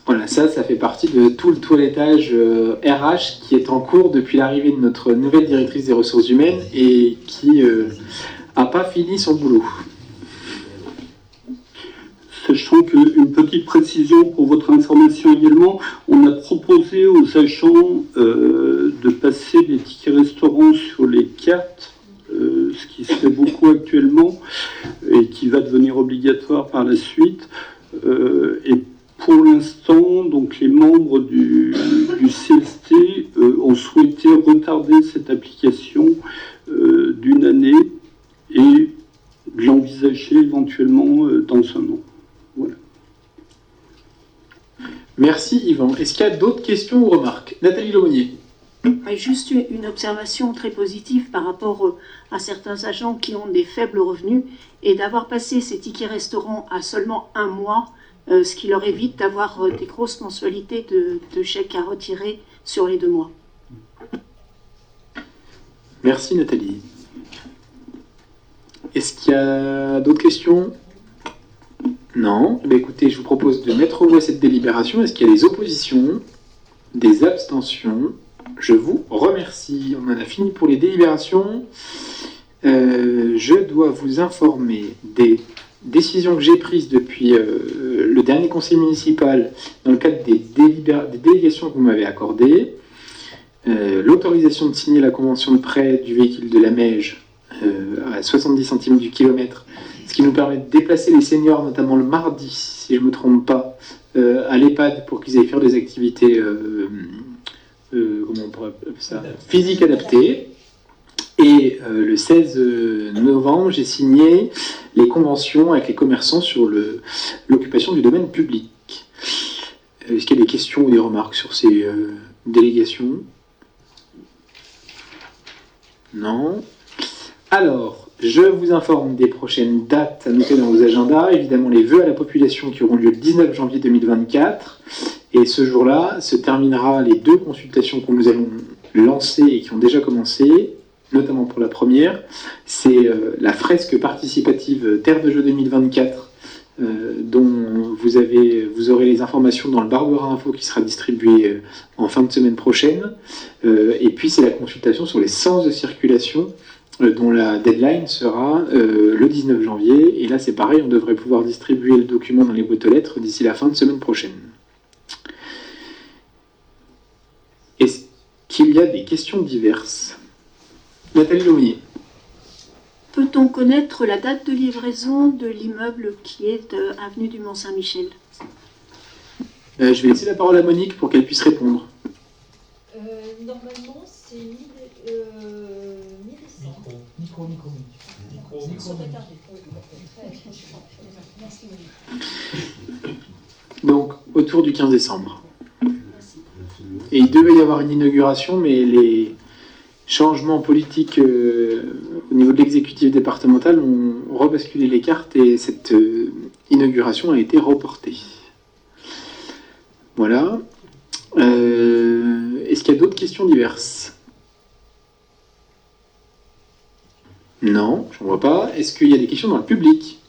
Voilà, ça fait partie de tout le toilettage RH qui est en cours depuis l'arrivée de notre nouvelle directrice des ressources humaines et qui n'a pas fini son boulot. Sachant qu'une petite précision pour votre information également, on a proposé aux agents de passer les tickets restaurants sur les cartes, ce qui se fait beaucoup actuellement et qui va devenir obligatoire par la suite. Et pour l'instant, donc les membres du CST ont souhaité retarder cette application d'une année et l'envisager éventuellement dans un an. Voilà. Merci Yvan. Est-ce qu'il y a d'autres questions ou remarques? Nathalie Lemonnier. Juste une observation très positive par rapport à certains agents qui ont des faibles revenus et d'avoir passé ces tickets restaurants à seulement 1 mois, ce qui leur évite d'avoir des grosses mensualités de chèques à retirer sur les 2 mois. Merci Nathalie. Est-ce qu'il y a d'autres questions? Non. Écoutez, je vous propose de mettre au voie cette délibération. Est-ce qu'il y a des oppositions? Des abstentions? Je vous remercie. On en a fini pour les délibérations. Je dois vous informer des décisions que j'ai prises depuis le dernier conseil municipal dans le cadre des délégations que vous m'avez accordées. L'autorisation de signer la convention de prêt du véhicule de la Meige à 70 centimes du kilomètre, ce qui nous permet de déplacer les seniors, notamment le mardi, si je ne me trompe pas, à l'EHPAD pour qu'ils aillent faire des activités comment on pourrait appeler ça, physiques adaptées. Et le 16 novembre, j'ai signé les conventions avec les commerçants sur l'occupation du domaine public. Est-ce qu'il y a des questions ou des remarques sur ces délégations? Non. Alors, je vous informe des prochaines dates à noter dans vos agendas. Évidemment, les vœux à la population qui auront lieu le 19 janvier 2024. Et ce jour-là se terminera les 2 consultations que nous allons lancer et qui ont déjà commencé, notamment pour la première. C'est la fresque participative Terre de Jeux 2024, dont vous aurez les informations dans le Barbera Info qui sera distribué en fin de semaine prochaine. Et puis c'est la consultation sur les sens de circulation, dont la deadline sera le 19 janvier. Et là c'est pareil, on devrait pouvoir distribuer le document dans les boîtes aux lettres d'ici la fin de semaine prochaine. Est-ce qu'il y a des questions diverses? Nathalie Lemonnier. Peut-on connaître la date de livraison de l'immeuble qui est avenue du Mont-Saint-Michel? Je vais laisser la parole à Monique pour qu'elle puisse répondre. Normalement, c'est Micro. Donc, autour du 15 décembre. Et il devait y avoir une inauguration, mais les changements politiques au niveau de l'exécutif départemental ont rebasculé les cartes et cette inauguration a été reportée. Voilà. Est-ce qu'il y a d'autres questions diverses? Non, je ne vois pas. Est-ce qu'il y a des questions dans le public?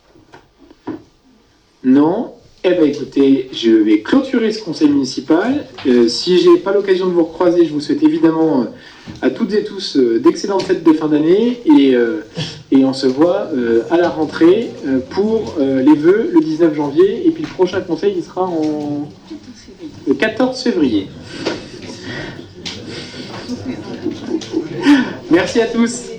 Non. Eh bien écoutez, je vais clôturer ce conseil municipal. Si je n'ai pas l'occasion de vous recroiser, je vous souhaite évidemment à toutes et tous d'excellentes fêtes de fin d'année et on se voit à la rentrée pour les vœux le 19 janvier et puis le prochain conseil il sera le 14 février. Merci à tous.